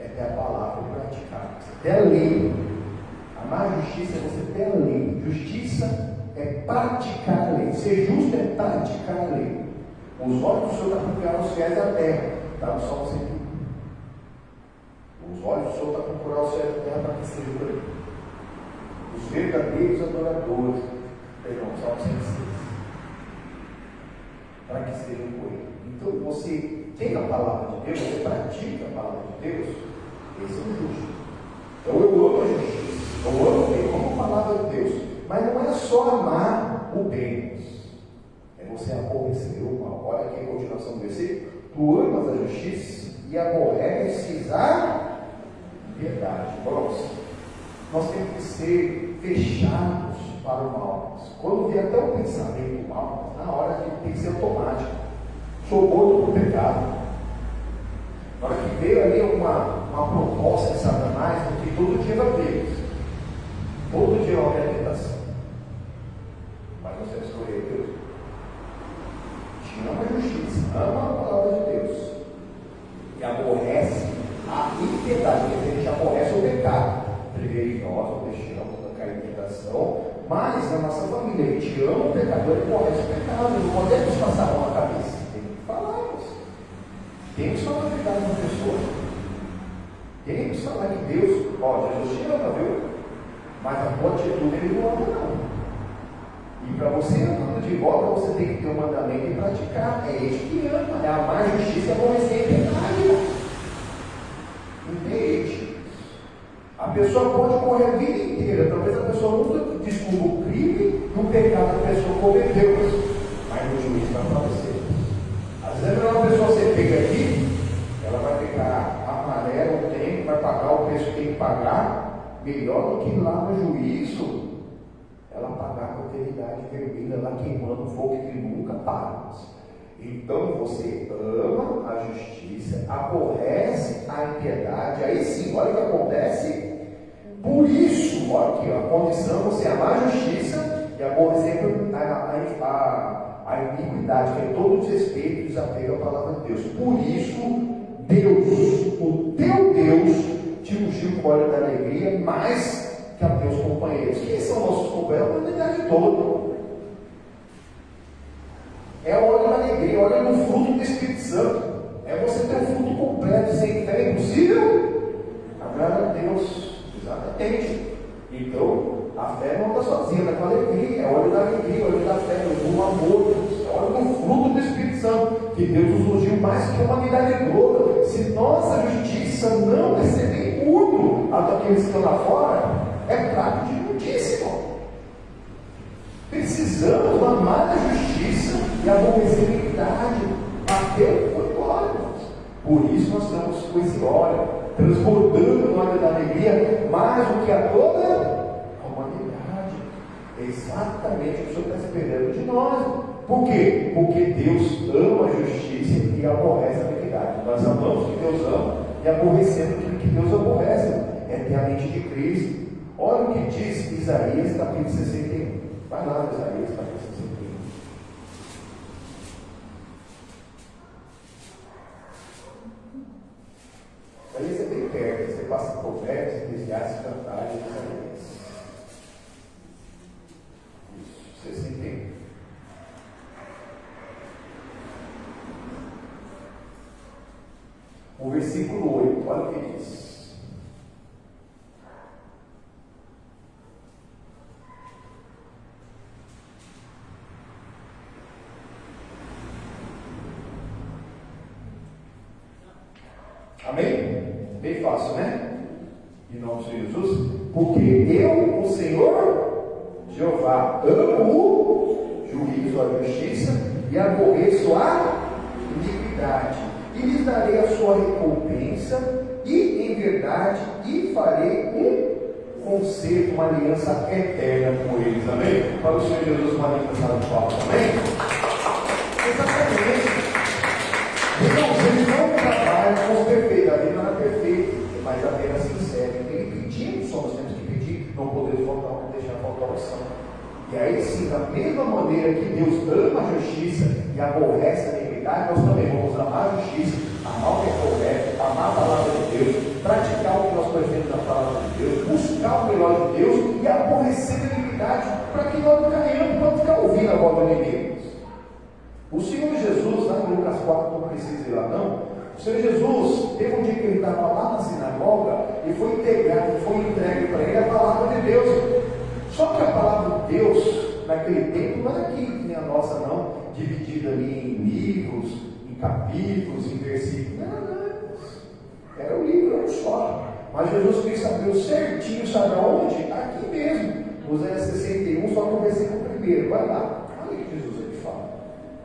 É ter a palavra e praticar. Ter a lei. Amar a justiça é você ter a lei. Justiça é praticar a lei. Ser justo é praticar a lei. Os olhos do Senhor estão procurando os céus da terra. Está no Salmo 101. Os olhos do Senhor estão procurando os céus da terra para que sejam por ele. Os verdadeiros adoradores. Perdão, Salmo 106. Para que sejam por ele. Então você tem a palavra de Deus, você pratica a palavra de Deus, esse é o justo. Então eu amo a justiça, eu amo bem, como a palavra de Deus, mas não é só amar o bem, é você aborrecer o mal. Olha aqui a continuação do versículo. Tu amas a justiça e aborreces a verdade. Nós temos que ser fechados para o mal. Quando vier até o pensamento mal, na hora tem que ser automático. Sou morto por pecado. Na hora que veio ali uma proposta de Satanás, porque todo dia vai ver. Todo dia é uma tentação. Mas você escolheu Deus. Te ama a justiça, ama a palavra de Deus. E aborrece a impiedade, porque a gente aborrece o pecado. Primeiro em nós, não deixamos da cair em tentação, mas na nossa família, a gente ama o pecador e aborrece o pecado. Não podemos passar a mão na cabeça. Temos que falar a verdade na pessoa. Temos que falar que Deus, Jesus te ama, viu? Mas a tua atitude ele não ama, não. E para você amando de volta, você tem que ter um mandamento e praticar. É Ele que ama, é amar a justiça e aborrecer a verdade. Entende? A pessoa pode correr a vida inteira, talvez a pessoa nunca descubra o crime e o pecado que a pessoa cometeu, mas no juízo vai aparecer. Às vezes uma pessoa ser pega aqui, ela vai ficar amarela o tempo, vai pagar o preço que tem que pagar, melhor do que lá no juízo, ela pagar com eternidade vermelha, lá queimando fogo que nunca para. Então você ama a justiça, aborrece a impiedade, aí sim, olha o que acontece. Por isso, olha aqui, a condição é você amar a justiça e aborrecer a iniquidade, que é todo o desrespeito e desapego à palavra de Deus. Por isso, Deus, o teu Deus, te ungiu com óleo da alegria, mais que a teus companheiros. Quem são nossos companheiros? A humanidade toda. É o óleo da alegria, olha no fruto do Espírito Santo. É você ter um fruto completo, sem fé é impossível. Agradar a Deus, exatamente. Então, a fé não está sozinha, está com alegria, é óleo da alegria, óleo da fé, do amor, é óleo do fruto do Espírito Santo, que Deus nos ungiu mais que a humanidade toda. Se nossa justiça não receber muito daqueles que estão lá fora, é prato de imundícia. Precisamos amar a justiça e aborrecer a iniquidade, até o embora. Por isso nós estamos com esse óleo, transbordando o óleo da alegria, mais do que a toda a humanidade. É exatamente o que o Senhor está esperando de nós. Por quê? Porque Deus ama a justiça e aborrece a iniquidade. Nós amamos o que Deus ama e aborrecemos aquilo que Deus aborrece. É ter a mente de Cristo. Olha o que diz Isaías capítulo 61. Vai lá, Isaías capítulo 61. Isaías é bem perto. Você passa por Provérbios, Eclesiastes, Cantares, Isaías. Isso, 61. O versículo 8, olha o que diz. Amém? Bem fácil, né? Em nome de Jesus. Porque eu, o Senhor, Jeová, amo o juízo, a justiça e aborreço a iniquidade. E lhes darei a sua recompensa, e em verdade, e farei um concerto, uma aliança eterna com eles. Amém? Para o Senhor Jesus, uma aliança de palmas. Amém? Exatamente. Irmãos, ele não trabalha com os perfeitos. A vida não é perfeita, mas apenas sincera. Ele pedindo, só nós temos que pedir, não podemos faltar, não deixar faltar oração. E aí sim, da mesma maneira que Deus ama a justiça e aborrece a iniquidade, nós também vamos amar a justiça, amar o que é correto, amar a palavra de Deus, praticar o que nós conhecemos da palavra de Deus, buscar o melhor de Deus e aborrecer a iniquidade, para que nós não caímos, para ficar ouvindo a voz do inimigo. O Senhor Jesus, lá em Lucas 4, não precisa ir lá não, o Senhor Jesus, teve um dia que ele estava lá na sinagoga e foi entregue para ele a palavra de Deus. Só que a palavra de Deus, naquele tempo, não era aqui, que nem a nossa não, dividida ali em livros, em capítulos, em versículos. Não. Era o livro, era um só. Mas Jesus Cristo abriu certinho, sabe aonde? Aqui mesmo. Oséias 61, só no versículo 1. Vai lá. Olha o que Jesus ele fala.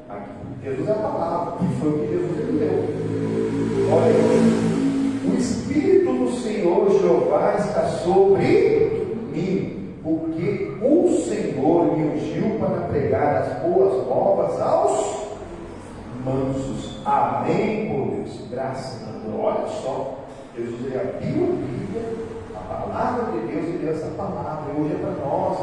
Aqui. Jesus é a palavra, e foi o que Jesus ele deu. Olha aí. O Espírito do Senhor Jeová está sobre mim. Porque o Senhor me ungiu para pregar as boas novas aos mansos. Amém, por Deus. Graças a Deus. Olha só. Jesus ele abriu a Bíblia, a palavra de Deus, ele deu essa palavra. E hoje é para nós.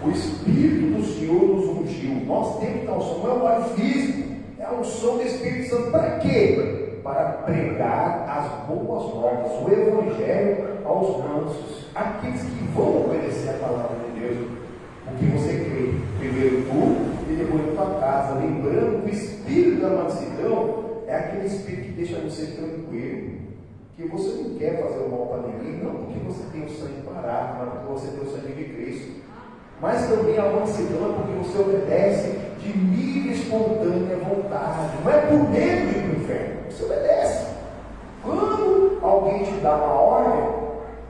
O Espírito do Senhor nos ungiu. Nós temos que dar unção. Não é um óleo físico. É a unção do Espírito Santo. Para quê? Para pregar as boas novas, o Evangelho aos mansos, aqueles que vão obedecer a palavra de Deus, o que você crê, primeiro tu e depois tua casa, lembrando que o espírito da mansidão é aquele espírito que deixa você tranquilo, que você não quer fazer o mal para ninguém, não porque você tem o sangue parado, mas porque você tem o sangue de Cristo, mas também a mansidão é porque você obedece de livre, espontânea vontade, não é por medo de ir para o inferno, você obedece. Quando alguém te dá uma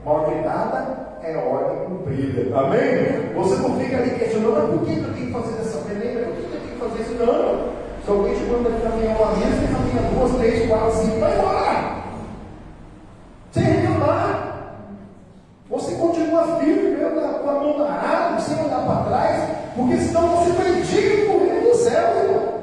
ordem dada é ordem cumprida, amém? Você não fica ali questionando, mas por que eu tenho que fazer dessa maneira? Por que eu tenho que fazer isso? Não, se alguém te manda caminhar uma mesa, você caminha 2, 3, 4, 5, vai embora, sem reclamar. Você continua firme, com a mão na água, sem olhar para trás, porque senão você vai digno do reino do céu, irmão.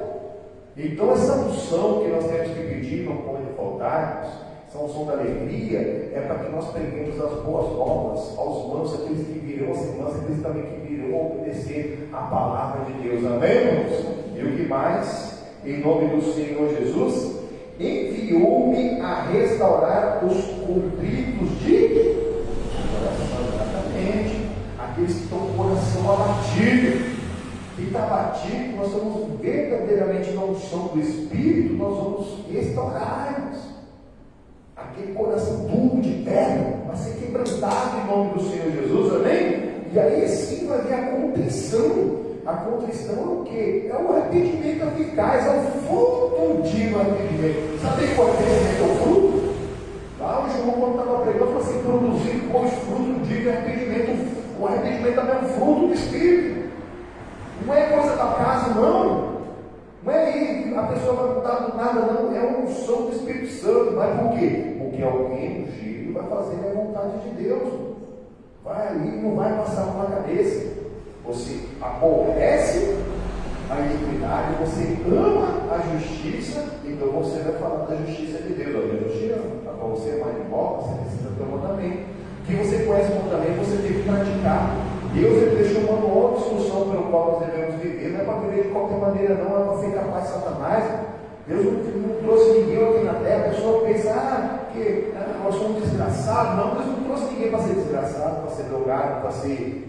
Então essa unção que nós temos que pedir, não pode faltar, essa unção da alegria, é para que nós preguemos as boas novas aos mansos, aqueles que virão a ser mansos, aqueles também que virão a obedecer a palavra de Deus, amém, irmãos? E o que mais? Em nome do Senhor Jesus, enviou-me a restaurar os contritos de coração, exatamente, aqueles que estão com o coração abatido. Quem está abatido, nós estamos verdadeiramente na unção do Espírito, nós vamos restaurar-nos. Aquele coração duro de pedra vai ser quebrantado em nome do Senhor Jesus, amém? E aí sim vai vir a contrição. A contrição é o quê? É o arrependimento eficaz, é o fruto de um arrependimento. Sabe qual é o fruto? Lá o João, quando estava pregando, falou assim: produzir pois fruto de arrependimento. O arrependimento também é um fruto do Espírito. Não é coisa da casa, não. Não é aí a pessoa vai mudar do nada, não. É uma unção do Espírito Santo. Mas por quê? Porque alguém ungido vai fazer a vontade de Deus. Vai ali, não vai passar uma cabeça. Você aborrece a iniquidade, você ama a justiça, então você vai falar da justiça de Deus. Deus te ama. Para você amar de volta, você precisa ter um mandamento. Que você conhece o mandamento, você tem que praticar. Deus ele deixou uma manual de instrução pelo qual nós devemos viver. Não é para viver de qualquer maneira, não. É para ficar capaz de Satanás. Deus não trouxe ninguém aqui na terra. A pessoa pensa, que nós somos desgraçados. Não, Deus não trouxe ninguém para ser desgraçado, para ser drogado, para ser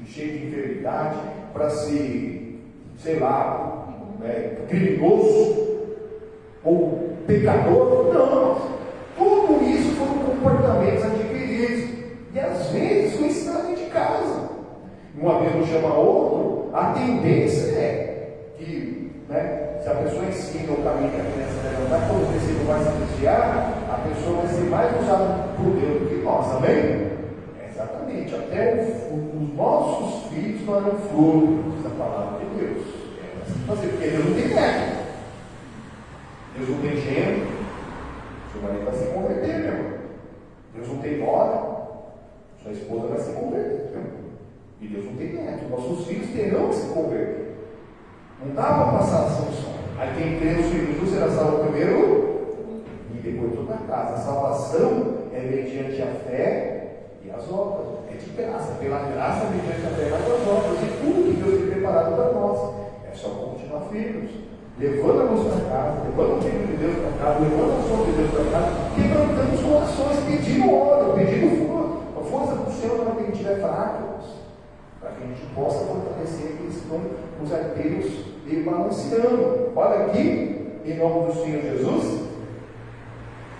cheio de enfermidade, para ser, sei lá, criminoso ou pecador. Não, tudo isso foram comportamentos adquiridos e às vezes foi ensinado de casa. Uma vez não chama outro, a tendência é que, se a pessoa ensina o caminho que a criança deve andar, quando o princípio vai se iniciar, a pessoa vai ser mais usada por Deus do que nós, amém? Exatamente, até os nossos filhos não eram frutos da palavra de Deus. Porque Deus não tem neto, Deus não tem gênero, seu marido vai se converter, meu irmão. Deus não tem nora, sua esposa vai se converter, meu irmão. E Deus não tem neto, nossos filhos terão que se converter. Não dá para passar a sanção. Aí quem crê no Senhor Jesus será salvo primeiro e depois toda a casa. A salvação é mediante a fé e as obras. É de graça, pela graça, mediante a fé e as obras. E tudo que Deus tem preparado para nós. É só continuar firmes, levando a luz para casa, levando o reino de Deus para casa, levando a ação de Deus para casa, quebrantando os corações, pedindo ordem, pedindo força do Senhor para quem estiver fraco, para que a gente possa fortalecer aqueles que estão os arqueiros e balanceando. Olha aqui, em nome do Senhor Jesus,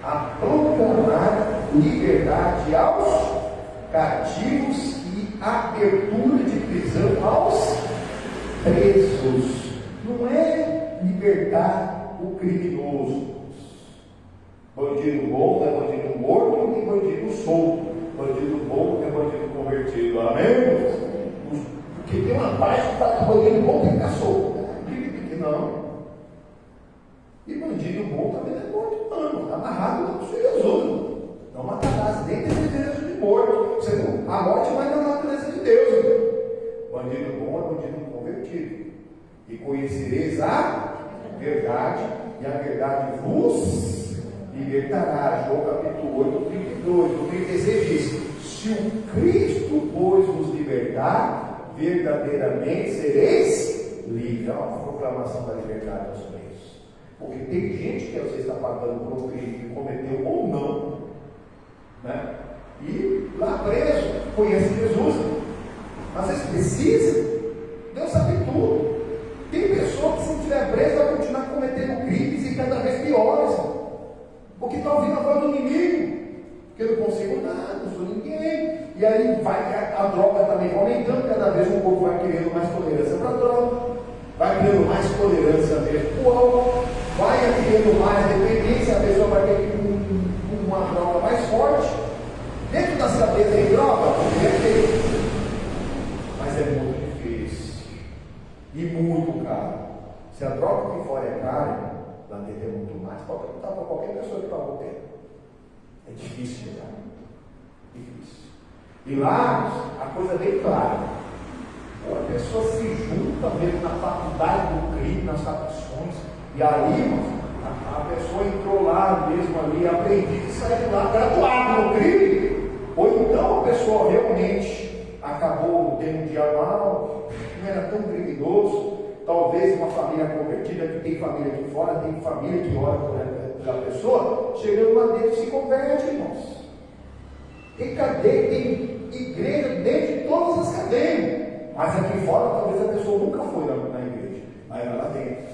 a proclamar liberdade aos cativos e abertura de prisão aos presos. Não é libertar o criminoso. Bandido bom é bandido morto e bandido solto. Bandido bom é bandido convertido. Amém? Porque tem uma parte que fala que bandido bom tem que ficar solto. Não. E bandido bom também é morto, não. Está amarrado no Senhor Jesus. Não matarás, nem tem desejo de morto. A morte vai na natureza de Deus. Bandido bom é bandido convertido. E conhecereis a verdade, e a verdade vos libertará. João capítulo 8, 32. O 36 diz: se o Cristo, pois, vos libertar, verdadeiramente sereis livres. É uma proclamação da liberdade aos presos. Porque tem gente que às vezes está pagando por um crime que cometeu ou não, e lá preso, conhece Jesus, às vezes precisa, Deus sabe tudo. Tem pessoa que, se não estiver preso, vai continuar cometendo crimes e cada vez piores, porque está ouvindo a voz do inimigo, que eu não consigo nada, não sou ninguém. E aí vai, a droga também vai aumentando, cada vez o povo vai querendo mais tolerância para a droga, vai criando mais tolerância mesmo para o álcool, vai criando mais dependência, a pessoa vai ter uma droga mais forte. Dentro das cabeças tem droga, mas é muito difícil e muito caro. Se a droga que fora é cara, lá dentro é muito mais. Pode perguntar para qualquer pessoa que pagou tempo. É difícil, né? Difícil. E lá a coisa é bem clara. A pessoa se junta mesmo na faculdade do crime, nas facções, e aí a pessoa entrou lá mesmo ali, aprendiz, e saiu lá graduado no crime. Ou então a pessoa realmente acabou tendo um dia mal, não era tão criminoso, talvez uma família convertida, que tem família aqui fora, tem família que ora pela pessoa, chegando lá dentro se converte, irmãos. Tem cadeia, tem igreja dentro de todas as cadeias, mas aqui fora talvez a pessoa nunca foi na igreja, mas ela lá dentro.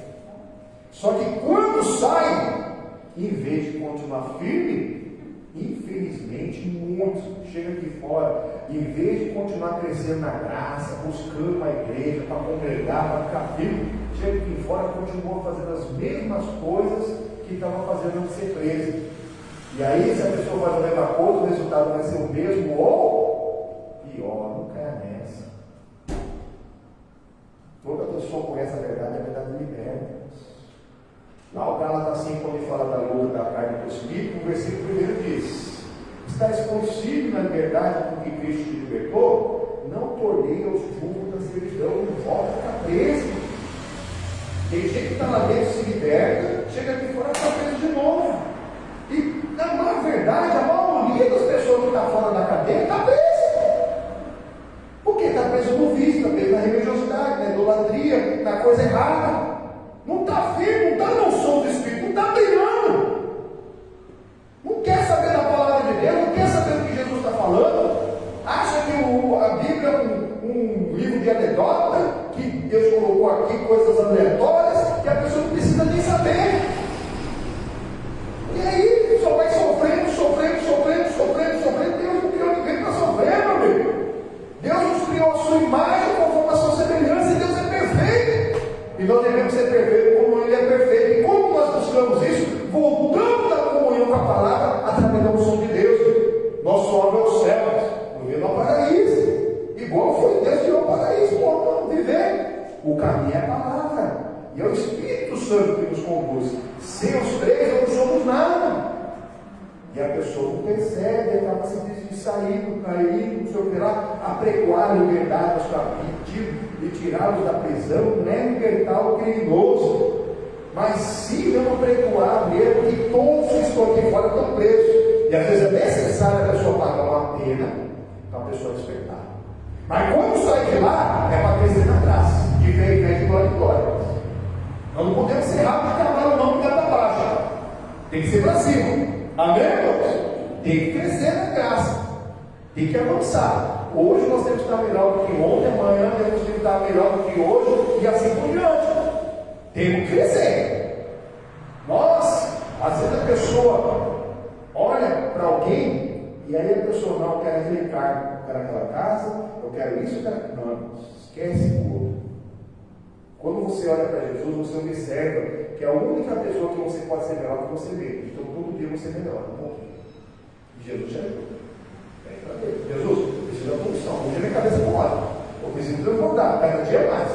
Só que quando sai, em vez de continuar firme, infelizmente muitos chegam aqui fora, em vez de continuar crescendo na graça, buscando a igreja para congregar, para ficar firme, chega aqui fora e continua fazendo as mesmas coisas que estavam fazendo antes de ser preso. E aí, se a pessoa faz a mesma coisa, o resultado vai ser o mesmo ou pior. Não caia nessa. Toda pessoa conhece a verdade liberta. Lá o Gálatas 5, quando ele fala da luta da carne e do espírito, no versículo 1 diz: está escondido na liberdade com que Cristo te libertou, não tornei aos julgos da servidão, não volta a ficar preso. Tem gente que está lá dentro, se liberta, chega aqui fora e está preso de novo. E, na verdade, a maioria das pessoas que está fora da cadeia está presa. Por quê? Está preso no vício, está preso na religiosidade, na idolatria, na coisa errada. Não está firme, não está no som do Espírito, não está brilhando. Não quer saber da palavra de Deus, não quer saber do que Jesus está falando. Acha que a Bíblia é um livro de anedota, que Deus colocou aqui coisas aleatórias, que a pessoa não precisa nem saber. E aí, só vai sofrendo. Deus não criou ninguém para sofrer, meu amigo. Deus nos criou a sua imagem conforme a sua semelhança, e Deus é perfeito. E nós devemos ser perfeitos como Ele é perfeito. E como nós buscamos isso? Voltando da comunhão com a palavra, através da unção de Deus. Nosso alvo é os céus, vivendo ao paraíso. Igual foi Deus que criou o paraíso, para viver. O caminho é a palavra. E é o Espírito Santo que nos conduz. Sem os três, não somos nada. E a pessoa não percebe, acaba simplesmente saindo, caindo, não sei o que lá, apregoar a liberdade da sua vida, e tirá-los da prisão, não é libertar o criminoso, mas sim não apregoar mesmo, que todos que estão aqui fora estão presos. E às vezes é necessário a pessoa pagar uma pena para a pessoa despertar. Mas quando sai de lá, é para crescer na graça, de vez de glória em glória. Nós não podemos ser rápidos de cavar o nome da baixa. Tem que ser para cima. Amém, irmãos? Tem que crescer na graça. Tem que avançar. Hoje nós temos que estar melhor do que ontem, amanhã temos que estar melhor do que hoje, e assim por diante. Temos que crescer. Nós, às vezes a pessoa olha para alguém, e aí a pessoa não quer aquele cargo, eu quero aquela casa, eu quero isso, eu quero aquilo. Não, esquece o outro. Quando você olha para Jesus, você observa que é a única pessoa que você pode ser melhor que você mesmo. Então todo dia você é melhor, um pouquinho. E Jesus chegou. Jesus, eu preciso da função. Hoje a minha cabeça não olha. Eu preciso transbordar, cada dia mais.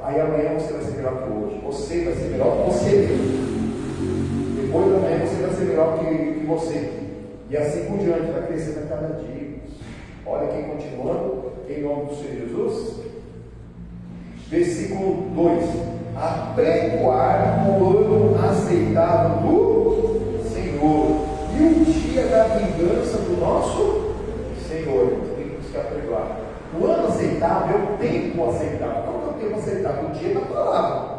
Aí amanhã você vai ser melhor que hoje. Você vai ser melhor que você mesmo. Depois da manhã você vai ser melhor que você. E assim por diante, vai crescendo a cada dia. Olha aqui, continuando, em nome do Senhor Jesus. Versículo 2: apregoar o ano aceitável do Senhor e o dia da vingança do nosso Senhor. Temos que apregoar. O ano aceitável é o tempo aceitável. Qual é o tempo aceitável? O dia da palavra.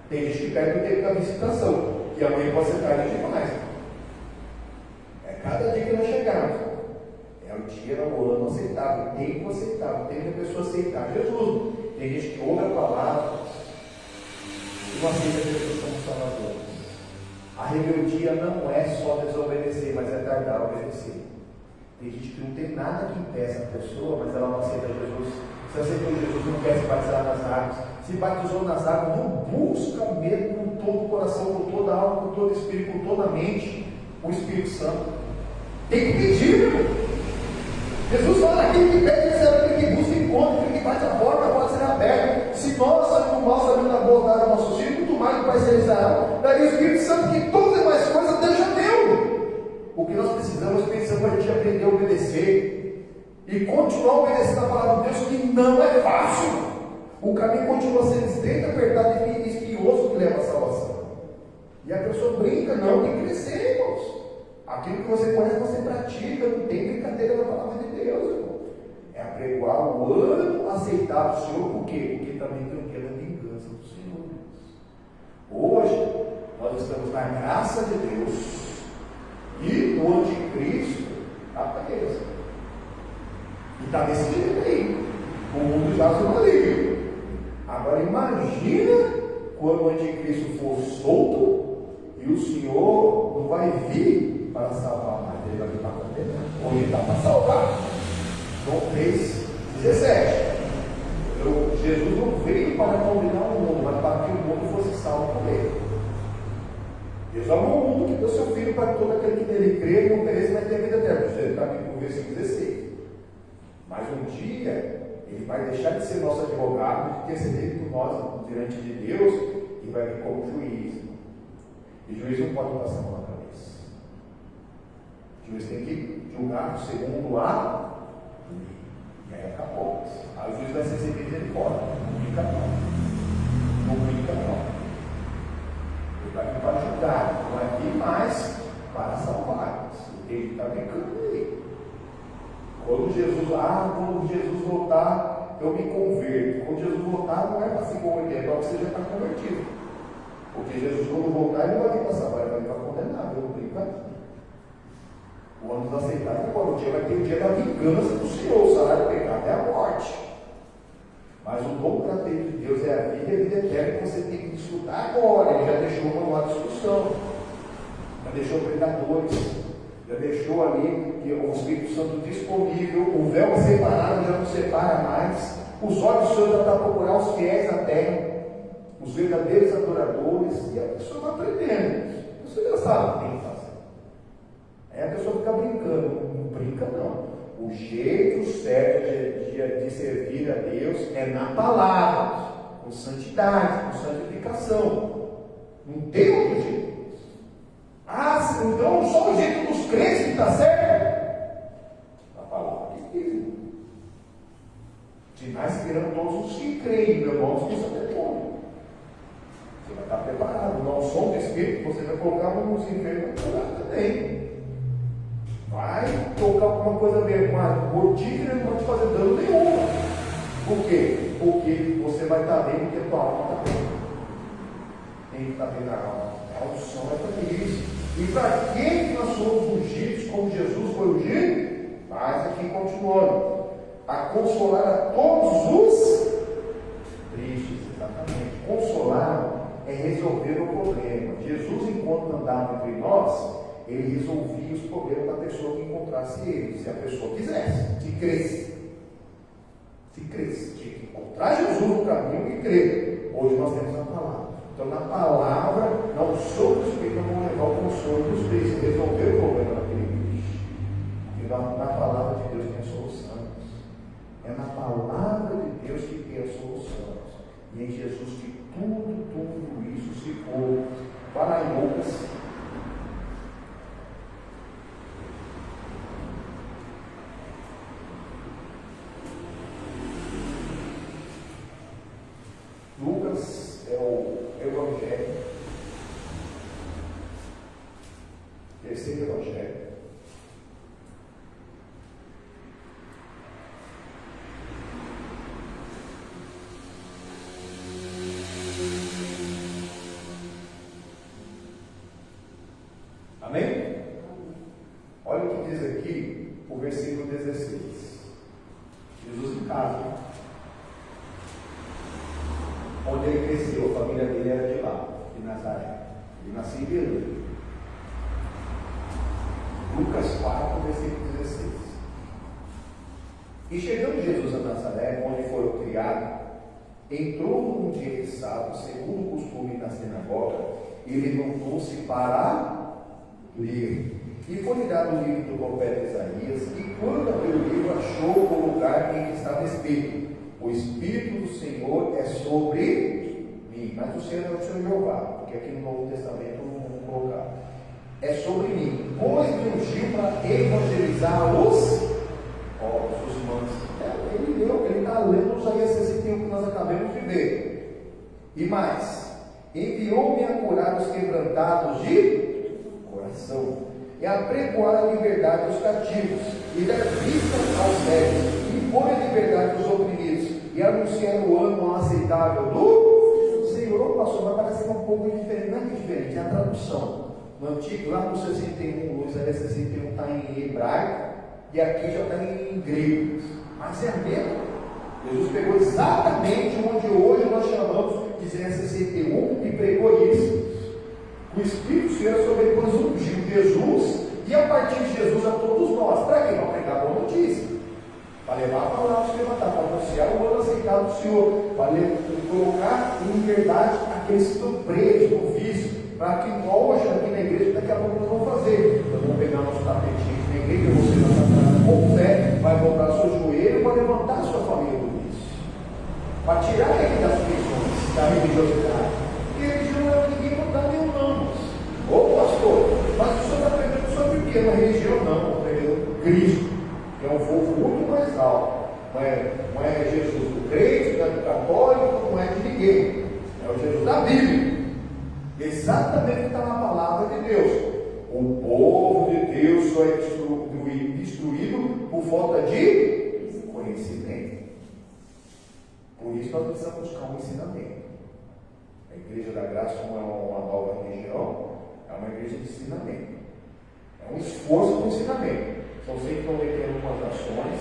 Tem gente que pega o tempo da visitação, e amanhã pode ser tarde demais. É cada dia que nós chegamos. É o dia, o ano aceitável, o tempo aceitável, o tempo da pessoa aceitar Jesus. Tem gente que ouve a palavra e não aceita Jesus como Salvador. A rebeldia não é só desobedecer, mas é tardar a obedecer. Tem gente que não tem nada que impeça a pessoa, mas ela não aceita Jesus. Se aceitou Jesus, não quer se batizar nas águas. Se batizou nas águas, não busca mesmo com todo o coração, com toda a alma, com todo o espírito, com toda a mente, o Espírito Santo. Tem que pedir, meu. Jesus fala: aquele que pede, será aquele que busca, encontra, aquele que bate a porta será aberta. Se nós sabemos mal, sabemos da boa dar ao nosso filho, muito mais do Pai Celestial, daria o Espírito Santo, que todas as demais coisas Deus já deu. O que nós precisamos, pensamos, a gente aprender a obedecer e continuar obedecendo a palavra de Deus, que não é fácil. O caminho continua sendo estreito, apertado e espinhoso, que leva à salvação. E a pessoa brinca, não, tem que crescer, irmãos. Aquilo que você conhece, você pratica, não tem brincadeira na palavra de Deus, irmão. É apregoar o ano aceitável do Senhor, por quê? Porque também tem o que? A vingança do Senhor. Hoje, nós estamos na graça de Deus e no anticristo está preso. E está desse jeito aí. O mundo já se maligno. Agora imagina quando o anticristo for solto e o Senhor não vai vir para salvar mais, ele vai vir para condenar, ou ele está para salvar. João 3,17. Jesus não veio para condenar o mundo, mas para que o mundo fosse salvo por ele. Deus amou o mundo, que deu seu filho para todo aquele que nele crê e não pereça, mas tenha vida eterna. Ele está aqui no versículo 16. Mas um dia ele vai deixar de ser nosso advogado, de interceder por nós diante de Deus, e vai vir como juiz. E juiz não pode passar a mão na cabeça. O juiz tem que julgar segundo a lei. E aí acabou. Aí o juiz vai ser recebido e ele fora. Não brinca não. Não brinca não. Ele vai vir para julgar. Não é vir mais para salvar. Ele está brincando aí. Quando Jesus voltar, eu me converto. Quando Jesus voltar, não é para se converter, é para que você já está convertido. Porque Jesus, quando voltar, ele não vai vir para salvar, ele vai vir para condenar. Eu não brinco aqui. O ano dos aceitáveis, agora o dia vai ter o dia da vingança do Senhor. O salário do pecado é a morte. Mas o dom gratuito de Deus é a vida e a vida eterna que você tem que desfrutar agora. Ele já deixou uma nova discussão. Já deixou pregadores. Já deixou ali que o Espírito Santo disponível, o véu separado já não separa mais, os olhos do Senhor já estão a procurar os fiéis na terra, os verdadeiros adoradores, e a pessoa vai aprendendo. Você já sabe o que tem que fazer. Aí a pessoa fica brincando, não brinca não. O jeito certo de servir a Deus é na palavra, com santidade, com santificação. Não tem outro jeito. Então só o jeito dos crentes que está certo? A palavra de Deus. Sinais seguirão todos os que creem, meu irmão, que isso é demônio. Você vai estar preparado. Não som do Espírito, você vai colocar nos enfermos também. Vai colocar alguma coisa mesmo, mas mortífera não vai te fazer dano nenhum. Por quê? Porque você vai estar bem porque a tua alma está bem. Tem que estar bem na alma. A unção é para isso. E para que nós somos ungidos como Jesus foi ungido? Mas aqui continuando. A consolar a todos os tristes, exatamente. Consolar é resolver o problema. Jesus, enquanto andava entre nós, ele resolvia os problemas da pessoa que encontrasse ele, se a pessoa quisesse, se cresce. Se cresce. Tinha que encontrar Jesus no caminho e crer. Hoje nós temos a palavra. Então, na palavra, não sou do Espírito, vamos levar o consolo dos tristes, resolver o problema daquele bicho. E na palavra de Deus tem a solução. É na palavra de Deus que tem a solução. E em Jesus que tudo isso se for. Vai lá em Lucas. Lucas é o Evangelho, terceiro Evangelho. Amém? Olha o que diz aqui o versículo 16. Jesus em casa, onde ele cresceu, a família dele era de lá, de Nazaré. Ele nasceu em Belém. Lucas 4, versículo 16. E chegando Jesus a Nazaré, onde foi criado, entrou num dia de sábado, segundo o costume na sinagoga, e levantou-se para ler. E foi-lhe dado o livro do profeta Isaías, e quando abriu o livro, achou o lugar em que estava escrito: o Espírito do Senhor é sobre mim. Mas o Senhor é o Senhor Jeová, porque aqui no Novo Testamento não colocar. É sobre mim, pois me ungiu para evangelizar os povos, os mansos. Ele está lendo Isaías 61 que nós acabamos de ver. E mais, enviou-me a curar os quebrantados de coração, e a pregoar a liberdade aos cativos, e dar vista aos cegos, e pôr a liberdade aos oprimidos, e anunciar o ano aceitável do Senhor. Pastor, mas parece que é um pouco diferente. Não é diferente, é a tradução. No antigo, lá no 61, o Isaías 61 está em hebraico, e aqui já está em grego. Mas é a mesma. Jesus pegou exatamente onde hoje nós chamamos de Isaías 61 e pregou isso. O Espírito Santo sobre ele, pois ungiu Jesus, e a partir de Jesus a todos nós. Para quê? Para pregar a boa notícia. Para levar a palavra de levantar, para anunciar o ano aceitado do Senhor, para colocar em liberdade aqueles que estão presos no vício, para que nós aqui na igreja, daqui a pouco nós vamos fazer. Nós vamos pegar nosso tapetinho na igreja, você vai estar com fé, vai dobrar seu joelho para levantar a sua família do vício, para tirar ele das prisões, da religiosidade. Porque a religião não é ninguém botar nenhum não. Ô pastor, mas o senhor está pregando sobre o quê? Na religião não, estou pregando Cristo, que é um voo muito mais alto. Não é Jesus do crente, não é do católico, não é de ninguém. É o Jesus da Bíblia. Exatamente o que está na palavra de Deus. O povo de Deus só é destruído por falta de conhecimento. Por isso nós precisamos buscar um ensinamento. A Igreja da Graça não é uma nova religião, é uma igreja de ensinamento. É um esforço para o ensinamento. São 191 ações.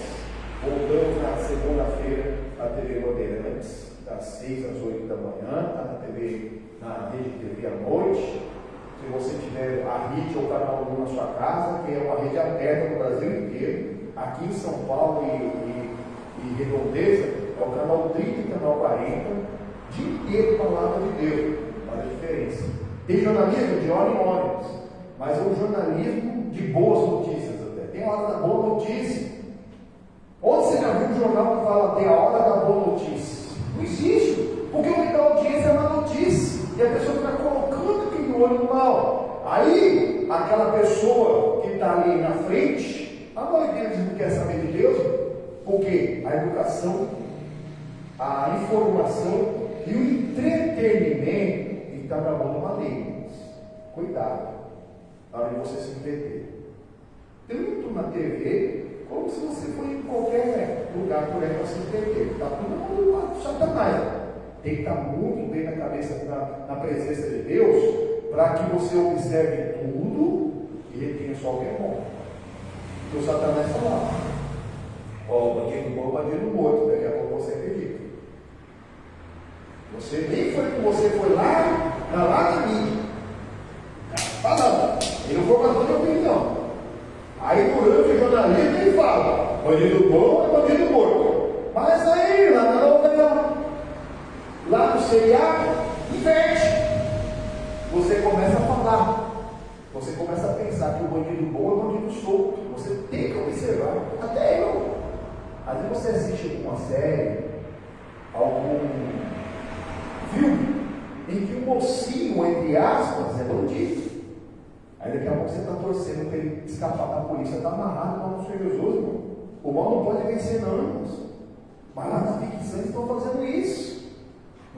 Voltamos na segunda-feira à TV Bandeirantes, das 6 às 8 da manhã, na rede TV à noite. Se você tiver a rede ou o canal 1 na sua casa, que é uma rede aberta no Brasil inteiro, aqui em São Paulo e Redondeza, é o canal 30 e canal 40, o dia inteiro palavra de Deus, faz a diferença. Tem jornalismo de hora em ônibus, mas é um jornalismo de boas notícias até. Tem a hora da boa notícia. Onde você já viu um jornal que fala tem a hora da boa notícia? Não existe, porque o que dá audiência é uma notícia, e a pessoa está colocando aquele olho no mal. Aí, aquela pessoa que está ali na frente, a maioria deles não quer saber de Deus, porque a educação, a informação e o entretenimento está na mão do maligno. Cuidado, na hora de você se entreter. Tanto na TV, como se você for em qualquer lugar por aí para se entreter. Está tudo na mão do Satanás. Tem que estar muito bem na cabeça, na presença de Deus, para que você observe tudo e retenha só o que é bom. Porque o Satanás está lá. Ó, bandido bom, bandido morto. Daqui a pouco você acredita. Você nem foi que você foi lá na mídia. Falando. Ele não foi formador de opinião. Aí durante o jornalismo ele fala, bandido bom é bandido morto. Mas aí, lá na novela, lá no seriado, inverte. Você começa a falar. Você começa a pensar que o bandido bom é o bandido solto. Você tem que observar. Até eu. Às vezes você assiste alguma série, algum filme, em que o mocinho, entre aspas, é bandido. Aí daqui a pouco você está torcendo para ele escapar da polícia, está amarrado lá no Senhor Jesus, irmão. O mal não pode vencer, não, irmãos. Mas lá na ficção eles estão fazendo isso.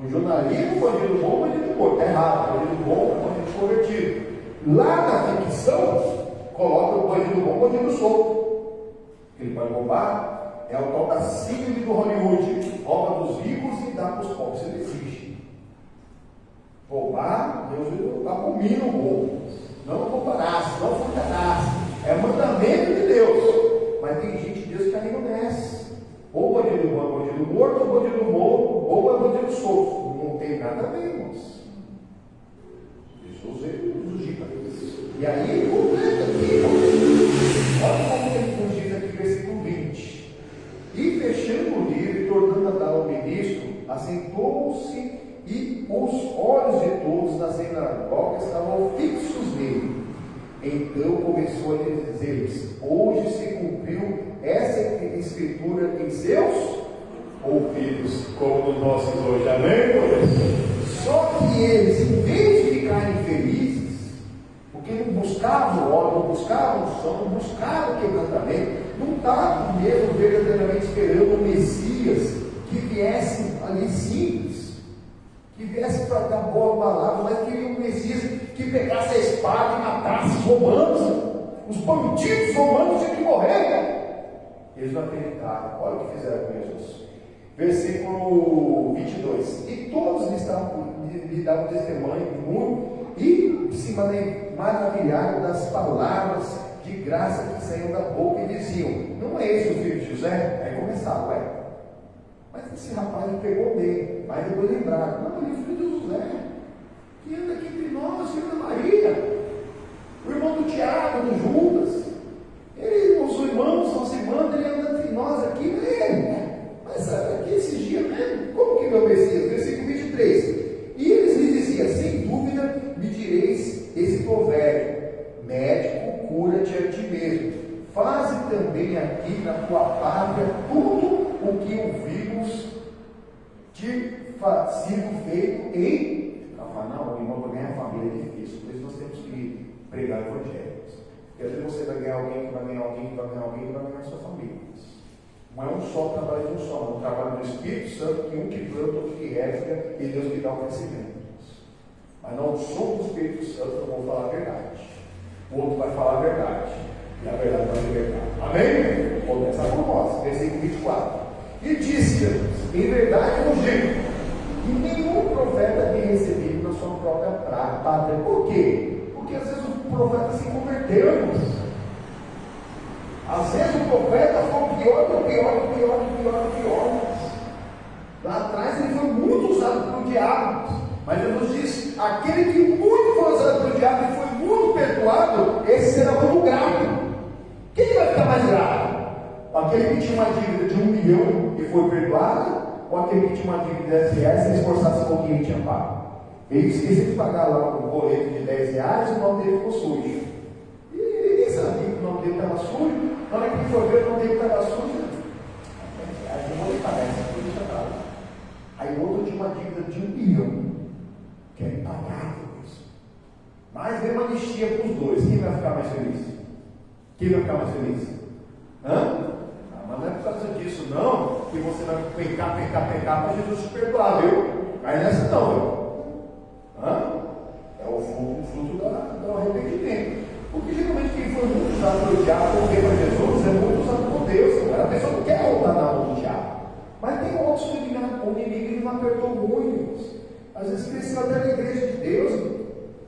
No jornalismo, bandido bom, bandido morto. É errado, bandido bom, bandido convertido. Lá na ficção, coloca o bandido bom, bandido solto. Ele pode roubar, é o tal da síndrome do Hollywood. Rouba dos ricos e dá para os pobres. Isso não existe. Roubar, Deus abomina o roubo. Não roubarás, não furtarás. É mandamento de Deus. Mas tem gente de Deus que caiu nessa. Ou bandido bom é bandido morto, ou bandido bom, ou é bandido solto. Não tem nada a ver, irmãos. Jesus veio nos diga isso. E aí ele completa aqui. Olha como ele nos diz aqui, versículo 20. E fechando o livro e tornando a dar ao ministro, assentou-se e os olhos de todos na sinagoga estavam fixos nele. Então começou a dizer-lhes: hoje se cumpriu essa escritura em seus ouvidos, como nos nossos hoje. Amém? Só que eles, em vez de ficarem felizes, porque não buscavam óleo, não buscavam o som, não buscavam o quebrantamento, não estavam mesmo verdadeiramente esperando o Messias que viesse ali simples, que viesse para dar boa palavra, mas queriam um Messias que pegasse a espada e matasse os romanos. Os bandidos romanos tinham que morrer. Eles não acreditaram. Olha o que fizeram com Jesus. Versículo 22. E todos lhe davam testemunho e se maravilharam das palavras de graça que saíam da boca e diziam: não é esse o filho de José? Aí começaram, mas esse rapaz não pegou bem. Mas depois lembraram: não, ele é filho de José, que anda aqui entre nós, filho da Maria, o irmão do Tiago, do Judas. Ele, os irmãos, nossa irmã, ele anda entre nós aqui, mas sabe aqui esses dias mesmo? Como que meu Messias? Versículo 23. E eles lhe diziam: sem dúvida me direis esse provérbio: médico, cura-te a ti mesmo. Faze também aqui na tua pátria tudo o que ouvimos te sido feito em Cafarnaum. Irmão, para ganhar família é difícil, por isso nós temos que pregar o evangelho. Porque às vezes você vai ganhar alguém, que vai ganhar alguém, que vai ganhar alguém, que vai ganhar a sua família. Não é um só trabalho de um só, é um trabalho do Espírito Santo, que um que planta, outro que rega, e Deus que dá o crescimento. Mas não somos o Espírito Santo, não vamos falar a verdade. O outro vai falar a verdade, e a verdade vai libertar. Amém? Vou começar com nós, versículo 24. E disse Jesus: em verdade eu digo, que nenhum profeta tem recebido na sua própria pátria. Por quê? Porque às vezes o profeta se converteu, irmãos. Às vezes o profeta foi pior. Lá atrás ele foi muito usado pelo diabo. Mas Jesus disse: aquele que muito foi usado pelo diabo e foi muito perdoado, esse será muito grave. Quem vai ficar mais grave? Aquele que tinha uma dívida de 1 milhão e foi perdoado? Ou aquele que tinha uma dívida de 10 reais, se esforçasse um pouquinho e tinha pago? Ele esqueceu de pagar lá um boleto de 10 reais e o nome dele ficou sujo. E ele nem sabia que o nome dele estava sujo. Na hora que ele foi ver, o nome dele estava sujo. Aí não vou pagar essa coisa, já estava. Aí o outro tinha uma dívida de 1 milhão. Querem pagar depois. Mas veio uma anistia para os dois. Quem vai ficar mais feliz? Quem vai ficar mais feliz? Mas não é por causa disso, não, que você vai pecar para Jesus te perdoar, viu? Aí nessa não, viu? É o fruto do arrependimento. Porque geralmente quem foi muito usado pelo diabo ou para Jesus é muito usado por Deus. A pessoa não quer voltar na mão do diabo. Mas tem outros que o inimigo não apertou muito. Às vezes cresceu até na igreja de Deus.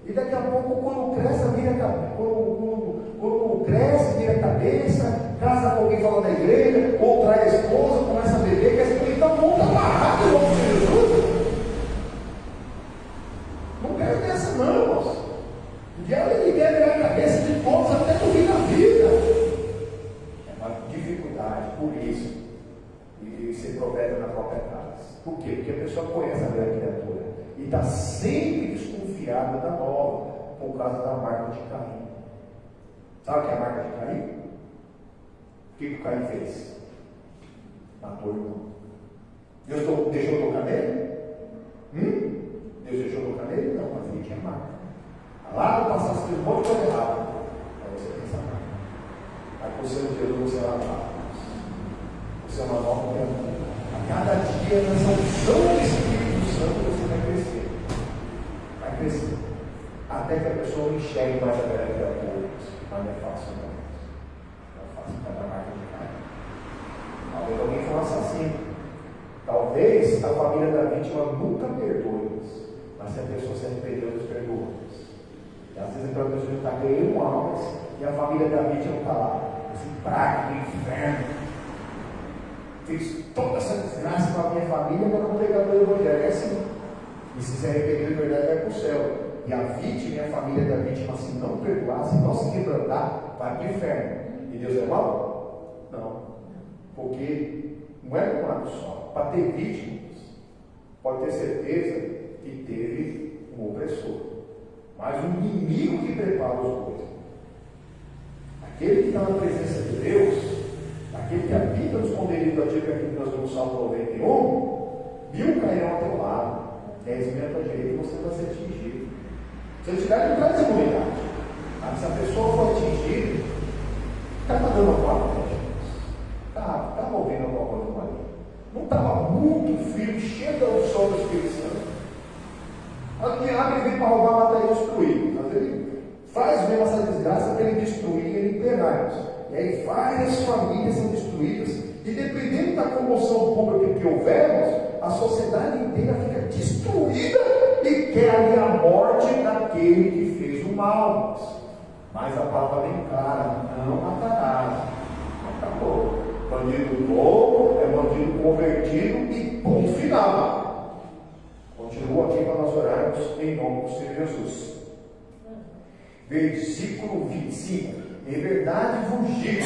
E daqui a pouco, quando cresce, vira cabeça, casa com alguém fora da igreja, ou traz a esposa, começa a beber, quer dizer, então mundo amarrado em nome de Jesus. Não quero dessa não, irmãos. O diabo ele quer virar a cabeça de todos até no fim da vida. É uma dificuldade, por isso, e ser profeta na própria casa. Por quê? Porque a pessoa conhece a grande criatura e está sempre desconfiada da nova, por causa da marca de Caim. Sabe o que é a marca de Caim? O que o Caim fez? Matou o irmão. Deus deixou tocar nele? Deus deixou tocar nele? Não, mas ele tinha marca. Lá no passado, você fez um monte de coisa errada. Aí você tem essa marca. Aí você não Jesus, você é lavado. Você é uma nova criatura. A cada dia, nessa unção do Espírito Santo, você vai crescer. Vai crescer. Até que a pessoa não enxergue mais a velha criatura. Mas não é fácil, não. Não é fácil ficar na marca de Caim. Talvez alguém foi um assassino. Talvez a família da vítima nunca perdoe. Mas se a pessoa se arrependeu, Deus perdoa. E às vezes aquela pessoa está ganhando almas e a família da vítima não está lá. Esse praga do inferno. Fiz toda essa desgraça com a minha família, mas não pregador do evangelho. É assim. E se arrepender de verdade, vai para o céu. E a vítima e a família da vítima, se não perdoar, se não se quebrantar, vai para o inferno. E Deus é mau? Não. Porque não é um lado só. Para ter vítimas, pode ter certeza que teve um opressor. Mas um inimigo que prepara os dois. Aquele que está na presença de Deus, aquele que habita nos esconderijos da tia, que aqui nós vemos no Salmo 91, 1000 cairão ao teu lado, 10.000 à tua direita, e você vai ser atingido. Santidade não traz imunidade. Mas se a pessoa for atingida, está dando alguma coisa. Está movendo alguma coisa ali. Não estava muito firme, cheio da unção do Espírito Santo. O diabo vem para roubar, matar e destruir. Mas ele faz mesmo essa desgraça para ele destruir e ele pegar. E aí várias famílias são destruídas. E dependendo da comoção pública que houvermos, a sociedade inteira fica destruída e quer ali a morte daquele que fez o mal. Mas a palavra bem clara: não matarás. Acabou. Bandido novo é bandido convertido e ponto final. Continua aqui para nós orarmos em nome do Senhor Jesus. Versículo 25. Em verdade vos digo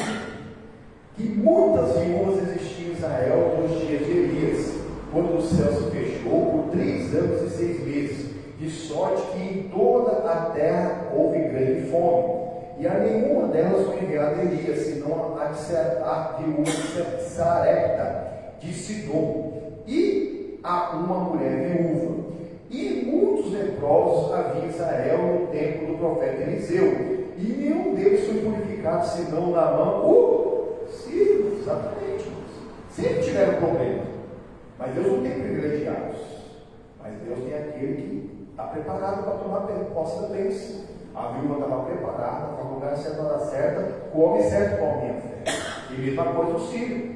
que muitas viúvas existiam em Israel nos dias de Elias, quando o céu se fechou por 3 anos e 6 meses, de sorte que em toda a terra houve grande fome. E a nenhuma delas foi enviada Elias, senão a viúva de Sarepta, de Sidom, e a uma mulher viúva. E muitos leprosos havia em Israel no tempo do profeta Eliseu, e nenhum deles foi purificado, senão Naamã, o Sírio. Exatamente. Sempre tiveram problema. Mas Deus não tem privilegiados. Mas Deus tem aquele que está preparado para tomar posse da bênção. A viúva estava preparada para lugar certo, na hora certa, com o homem certo com a minha fé. E mesma coisa o Ciro.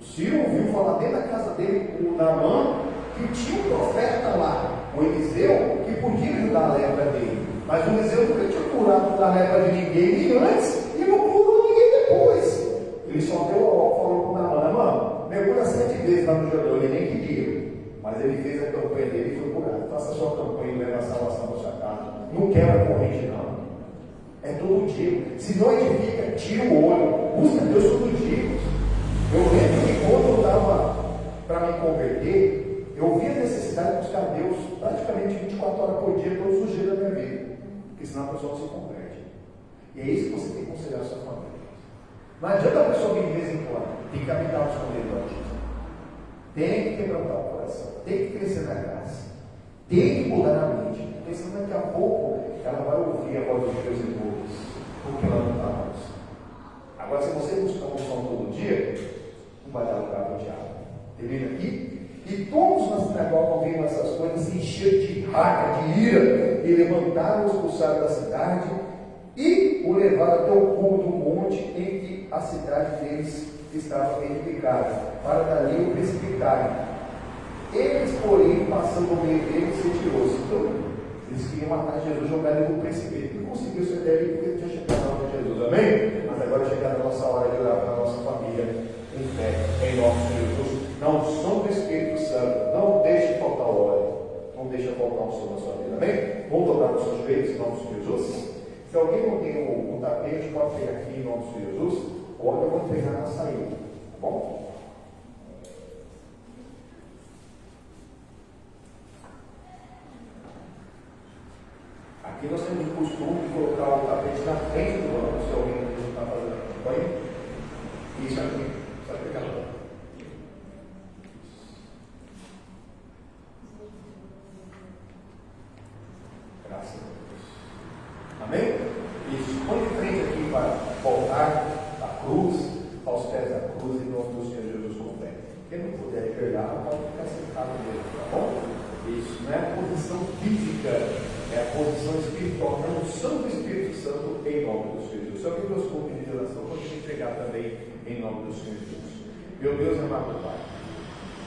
O Ciro ouviu falar dentro da casa dele, o Naamã, que tinha um profeta lá, o Eliseu, que podia ajudar a lepra dele. Mas o Eliseu nunca tinha curado da lepra de ninguém, nem antes, e não curou ninguém depois. Ele só falou para o Naamã: mergulha 7 vezes lá no Jordão. Ele nem queria. Mas ele fez a campanha dele e foi curado. Faça a sua campanha e leva a salvação para sua casa. Não quebra a corrente, não. É todo dia. Se não edifica, tira o olho. Busca Deus todo dia. Eu lembro que quando eu estava para me converter, eu vi a necessidade de buscar Deus praticamente 24 horas por dia, todos os dias da minha vida. Porque senão a pessoa não se converte. E é isso que você tem que considerar a sua família. Não adianta a pessoa vir de vez em quando. Tem que habitar os esconderijos. Tem que quebrantar o coração. Tem que crescer na graça. Tem que mudar a mente. Porque senão daqui a pouco ela vai ouvir a voz de Deus em todos. Porque ela não está mais. Agora, se você buscar um som todo dia, não vai dar lugar para o diabo. Termina aqui. E todos na sinagoga ouviram essas coisas, se encheram de raiva, de ira, e levantaram o expulsaram da cidade e o levaram até o cume do monte em que a cidade deles estava edificada, para dali o precipitarem. Eles, porém, passando o meio deles, retirou-se. Então, eles queriam matar Jesus, jogar ele no precipício. Não conseguiu ser dele porque tinha chegado a hora de Jesus. Amém? Mas agora é chegada a nossa hora de orar para a nossa família em fé, em nome de Jesus. Não som do Espírito Santo. Não deixe faltar óleo. Não deixe faltar um som na sua vida. Amém? Vamos dobrar os seus joelhos em nome de Jesus. Se alguém não tem um tapete, pode pegar aqui em nome de Jesus. Ou eu vou entregar na saída. Tá bom? Aqui nós temos o costume de colocar o tapete na frente do banco, se alguém não está fazendo a campanha. Isso aqui, só pegar lá. Graças a Deus. Amém? Isso. Põe de frente aqui para voltar à cruz, aos pés da cruz, em nome do Senhor Jesus com fé. Quem não puder pegar, pode ficar sentado mesmo, tá bom? Isso. Não é a posição física, é a posição espiritual, a unção do Espírito Santo em nome do Senhor Jesus. Só que Deus for pedir oração, pode te entregar também em nome do Senhor Jesus. Meu Deus amado Pai,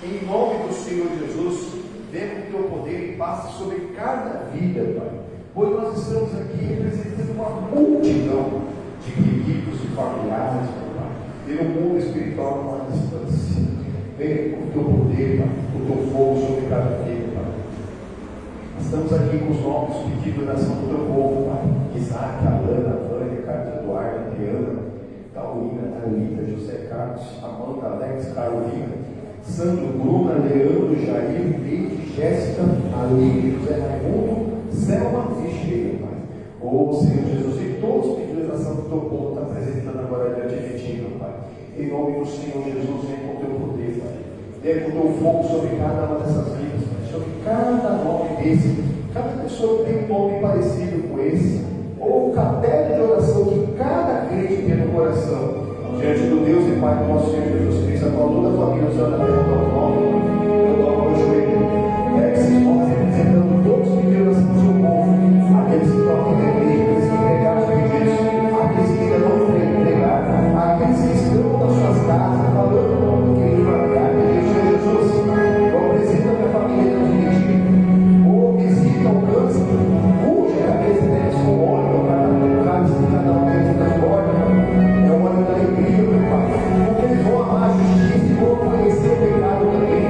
em nome do Senhor Jesus, venha o teu poder e passe sobre cada vida, Pai. Pois nós estamos aqui representando uma multidão de queridos e familiares, Pai. E no mundo espiritual não há distância. Venha o teu poder, Pai, o teu fogo sobre cada vida, Pai. Estamos aqui com os nomes pedindo oração do teu povo, Pai. Isaac, Alana, Vânia, Carlos Eduardo, Adriana, Taurina, Thalita, José Carlos, Amanda, Alex, Carolina, Sandro, Bruna, Leandro, Jair, Leite, Jéssica, Aline, José Raimundo, Selma e Cheia, Pai. Ô Senhor Jesus, e todos os pedidos de oração do teu povo está apresentando agora diante de ti, meu Pai. Em nome do Senhor Jesus, vem com o teu poder, Pai. Vem com o teu fogo sobre cada uma dessas vidas, Pai. Sobre cada nome desse, cada pessoa que tem um nome parecido com esse, ou o capela de oração que cada crente tem no coração, diante do Deus e Pai do nosso Senhor Jesus Cristo, a qual toda a família usa até o teu nome, eu dou o meu joelho. É que esses nomes representando todos que viram assim do seu povo, aqueles que estão aqui na igreja, aqueles que entregaram os pedidos, aqueles que ainda não entregaram, aqueles que estão nas suas casas, falando o nome do querido familiar, querido Senhor Jesus, eu apresento a minha família direitinho, ou visita, alcança, puxa a cabeça deles com óleo, meu Pai, no cálice de cada um deles transborda, é o óleo da alegria, meu Pai, porque eles vão amar a justiça e vão conhecer o pecado também.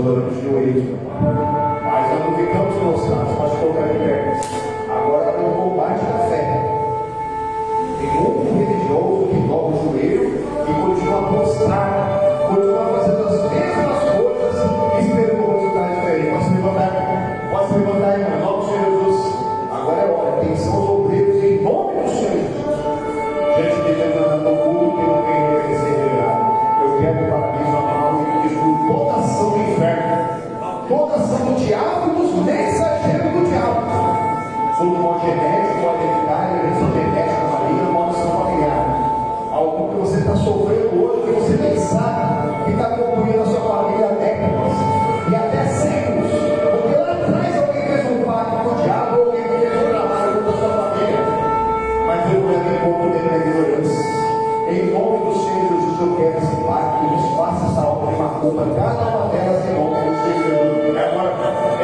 dobrando os joelhos, meu Pai. Mas nós não ficamos prostrados, pode colocar em pé. Agora é um combate da fé. Tem muito religioso que dobra o joelho e continua prostrado, continua fazendo as mesmas coisas e esperando um resultado diferente. Pode se levantar, irmão, em nome do Senhor Jesus. Agora é hora, quem são os obreiros em nome do Senhor Jesus? Gente que está no culto que não tem que ser liberado. Eu quero parabéns a mão e digo toda ação do inferno, toda ação do diabo e dos mensageiros do diabo. Todo mal genético, hereditário, herança genética, maligna, maldição familiar. Algo que você está sofrendo hoje, que você nem sabe, que está acompanhando a sua família há décadas e até séculos. Porque lá atrás alguém fez um pacto com o diabo, ou alguém fez um trabalho com a sua família. Mas eu não levei pouco dele na ignorância. Em nome do Senhor Jesus, eu quero esse pacto, desfaça essa obra de macumba, cada uma delas em nome do Senhor Jesus. Agora,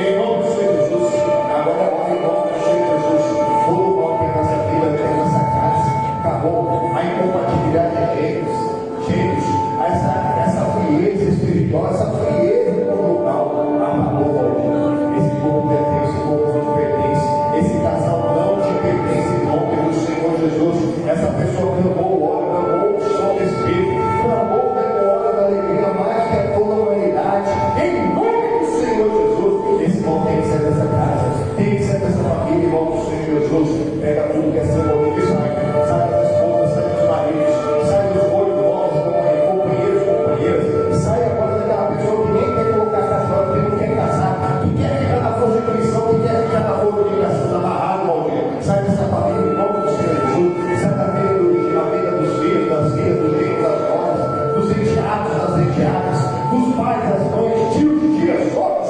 em nome do Senhor Jesus, agora é hora em nome do Senhor Jesus. Todo mal que é nessa vida, que é nessa casa, acabou. A incompatibilidade de gêneros, essa frieza espiritual, essa frieza conjugal, acabou, Valdir. Esse povo pertence, esse povo não te pertence. Esse casal não te pertence em nome do Senhor Jesus. Essa pessoa clamou o óleo, clamou o som do Espírito, clamou o óleo da alegria, mais que a toda a humanidade, em nome do Senhor Jesus. Esse irmão tem que ser dessa casa, tem que ser dessa família, em nome do Senhor Jesus. Pega tudo que é seu nome e sai das esposas, sai dos maridos, sai dos moribundos, companheiros, companheiras, sai agora daquela pessoa que nem quer colocar casal, que não quer casar, que quer ficar na prostituição, que quer ficar na comunicação, amarrado, Valdir. Sai dessa família, em nome do Senhor Jesus. Sai da vida dos filhos, das filhas, dos genros, das noras, dos enteados, das enteadas, dos pais, das mães, tios e tias, sogros,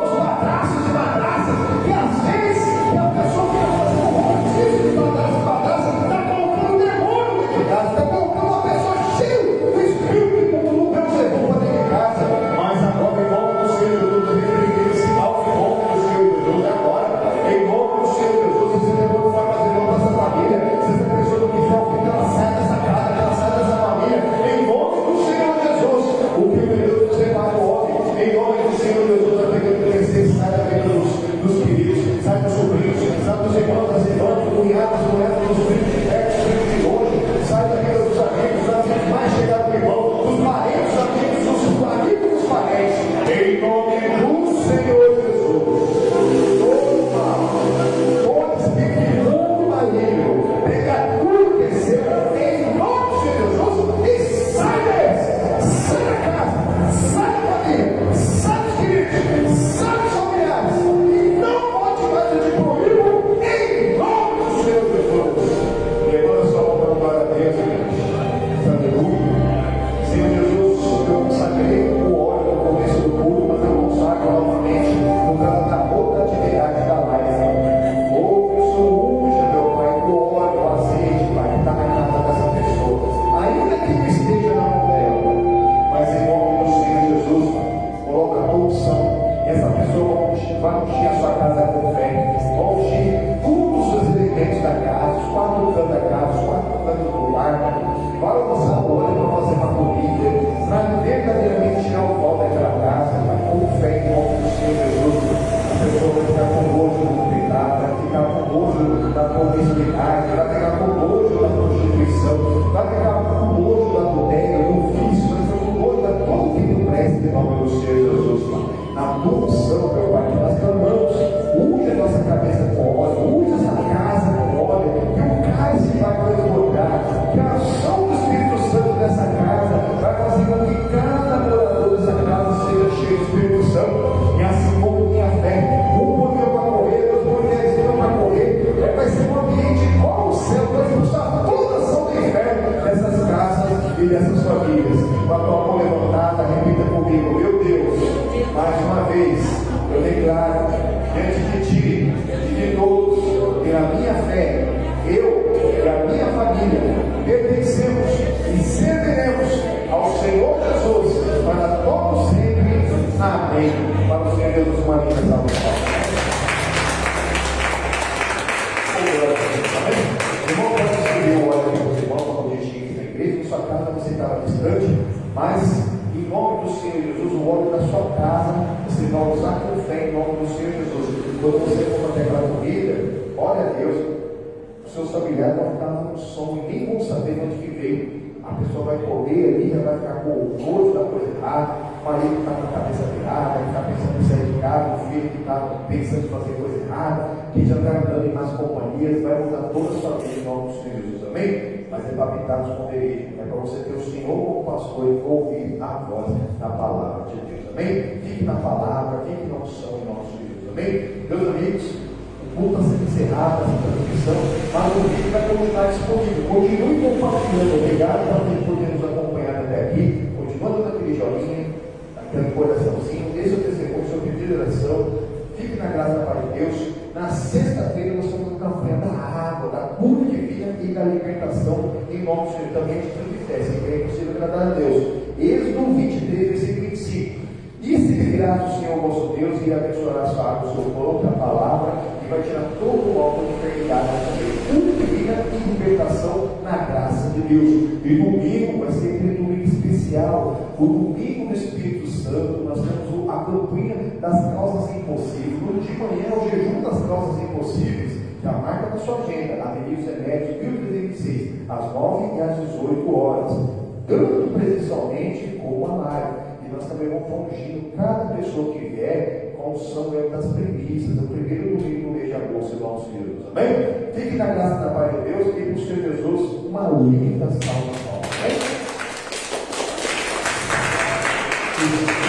dos padrastos e madrastas, que às vezes a pessoa que está fazendo um rodízio de padrasto e madrasta está colocando um demônio dentro de casa, está colocando uma pessoa cheia do Espírito que não observou para dentro de casa. Mas agora, em nome do Senhor Jesus, eu repreendo esse mal em nome do Senhor Jesus. Agora, em nome do Senhor Jesus, esse demônio vai fazer mal para essa família. Se essa pessoa não quiser o que ela sai dessa casa, que ela sai dessa família, em nome do Senhor Jesus. O que Deus separa o homem, em nome do Senhor Jesus, vai ter que crescer, sai da vida dos queridos, sai dos sobrinhos, sai dos irmãos, das irmãs, dos cunhados, dos netos, dos primos de perto, dos primos de longe, sai da vida dos amigos, das mais chegados do irmão, dos parentes, dos amigos, dos amigos dos parentes, em nome do Senhor Jesus. Todo mal, todo espírito imundo maligno, pega tudo que é seu, em nome do Senhor Jesus, e sai dessa, sai da casa, sai da família, sai dos queridos, sai dos familiares, e não pode mais te comigo, em nome do Senhor Jesus. Levanta sua mão para glória a Deus, aleluia. Senhor Jesus, eu consagrei o óleo no começo do culto, mas eu consagro novamente por causa da rotatividade da live. Ouve o som, unja, meu Pai, o óleo, o azeite, Pai, que está na casa dessa pessoa. Ainda que não esteja na mão dela, mas em nome do Senhor Jesus, Pai, coloca a unção. E essa pessoa vai ungir a sua casa com fé, vai ungir todos os elementos da casa, os quatro cantos da casa, os quatro cantos do lar, vai usar o óleo para fazer uma comida, para verdadeiramente tirar o pó daquela casa, Pai, com fé em nome do Senhor Jesus. A pessoa vai ficar com nojo do pecado, vai ficar com nojo da promiscuidade, vai ficar com nojo da prostituição, vai ficar com nojo da adultério, do vício, vai ficar com nojo da tudo que não presta em nome do Senhor Jesus, Pai. Na tua unção, meu Pai, que nós clamamos, unge a nossa cabeça com óleo, unge essa casa com óleo, que o cálice vai transbordar, que a ação do Espírito Santo dessa casa vai fazer com que cada morador dessa casa seja cheio do Espírito Santo, e assim como minha fé, um poder para correr, dois poderes para correr, vai ser um ambiente igual ao céu, vai expulsar toda a ação do inferno dessas casas e dessas famílias. Com a tua mão levantada, repita comigo, meu Deus, mais uma vez, eu declaro diante de ti e de todos que na minha fé, eu e a minha família pertencemos e serviremos ao Senhor Jesus para todos sempre. Amém. Para o Senhor Deus dos Marinhos, amém. Irmão, pode escrever o óleo para os irmãos, para o destino da igreja, na sua casa você estava distante, mas em nome do Senhor Jesus, o óleo da sua casa, você vai usar com fé em nome do Senhor Jesus. Quando você for fazer aquela comida, olha a Deus, os seus familiares vão ficar no sono e nem vão saber de onde que veio. A pessoa vai comer ali, já vai ficar com o gosto da coisa errada, o marido está com a cabeça virada, que está pensando em sair de casa, o filho que está pensando em fazer coisa errada, que já está andando em más companhias, vai mudar toda a sua vida em nome do Senhor Jesus, amém? Mas é para habitar no esconderijo, é para você ter o Senhor como pastor e ouvir a voz da palavra de Deus, amém? Fique na palavra, fique na unção em nome do Senhor Jesus, amém? Meus amigos, o culto está sendo encerrado, essa transmissão, mas o vídeo vai continuar disponível. Continue compartilhando, obrigado por ter nos acompanhado até aqui. Continua dando aquele joinha, aquele coraçãozinho, dê seu testemunho, seu pedido de oração. Fique na graça da paz de Deus. Na sexta-feira nós estamos no campanha da água, da cura divina e da libertação em nome do Senhor. Também de fé, se é possível agradar a Deus. Êxodo 23, versículo 25. E se virás o Senhor vosso Deus e abençoará a sua água, o seu pão, a palavra, e vai tirar todo o mal de enfermidade também. Cura e libertação na graça de Deus. E domingo vai ser aquele domingo especial, o domingo do Espírito Santo. Nós temos a campanha das causas impossíveis. No de manhã é o jejum das causas impossíveis. Já marca na sua agenda, Avenida Zé Médio, 1326, às 9 e às 18 horas. Tanto presencialmente como online. Nós também vamos ungindo cada pessoa que vier com o sangue das premissas, o primeiro domingo do mês de agosto, em nome de Jesus. Amém? Fique na graça da paz de Deus e com o Senhor Jesus uma linda salvação. Amém?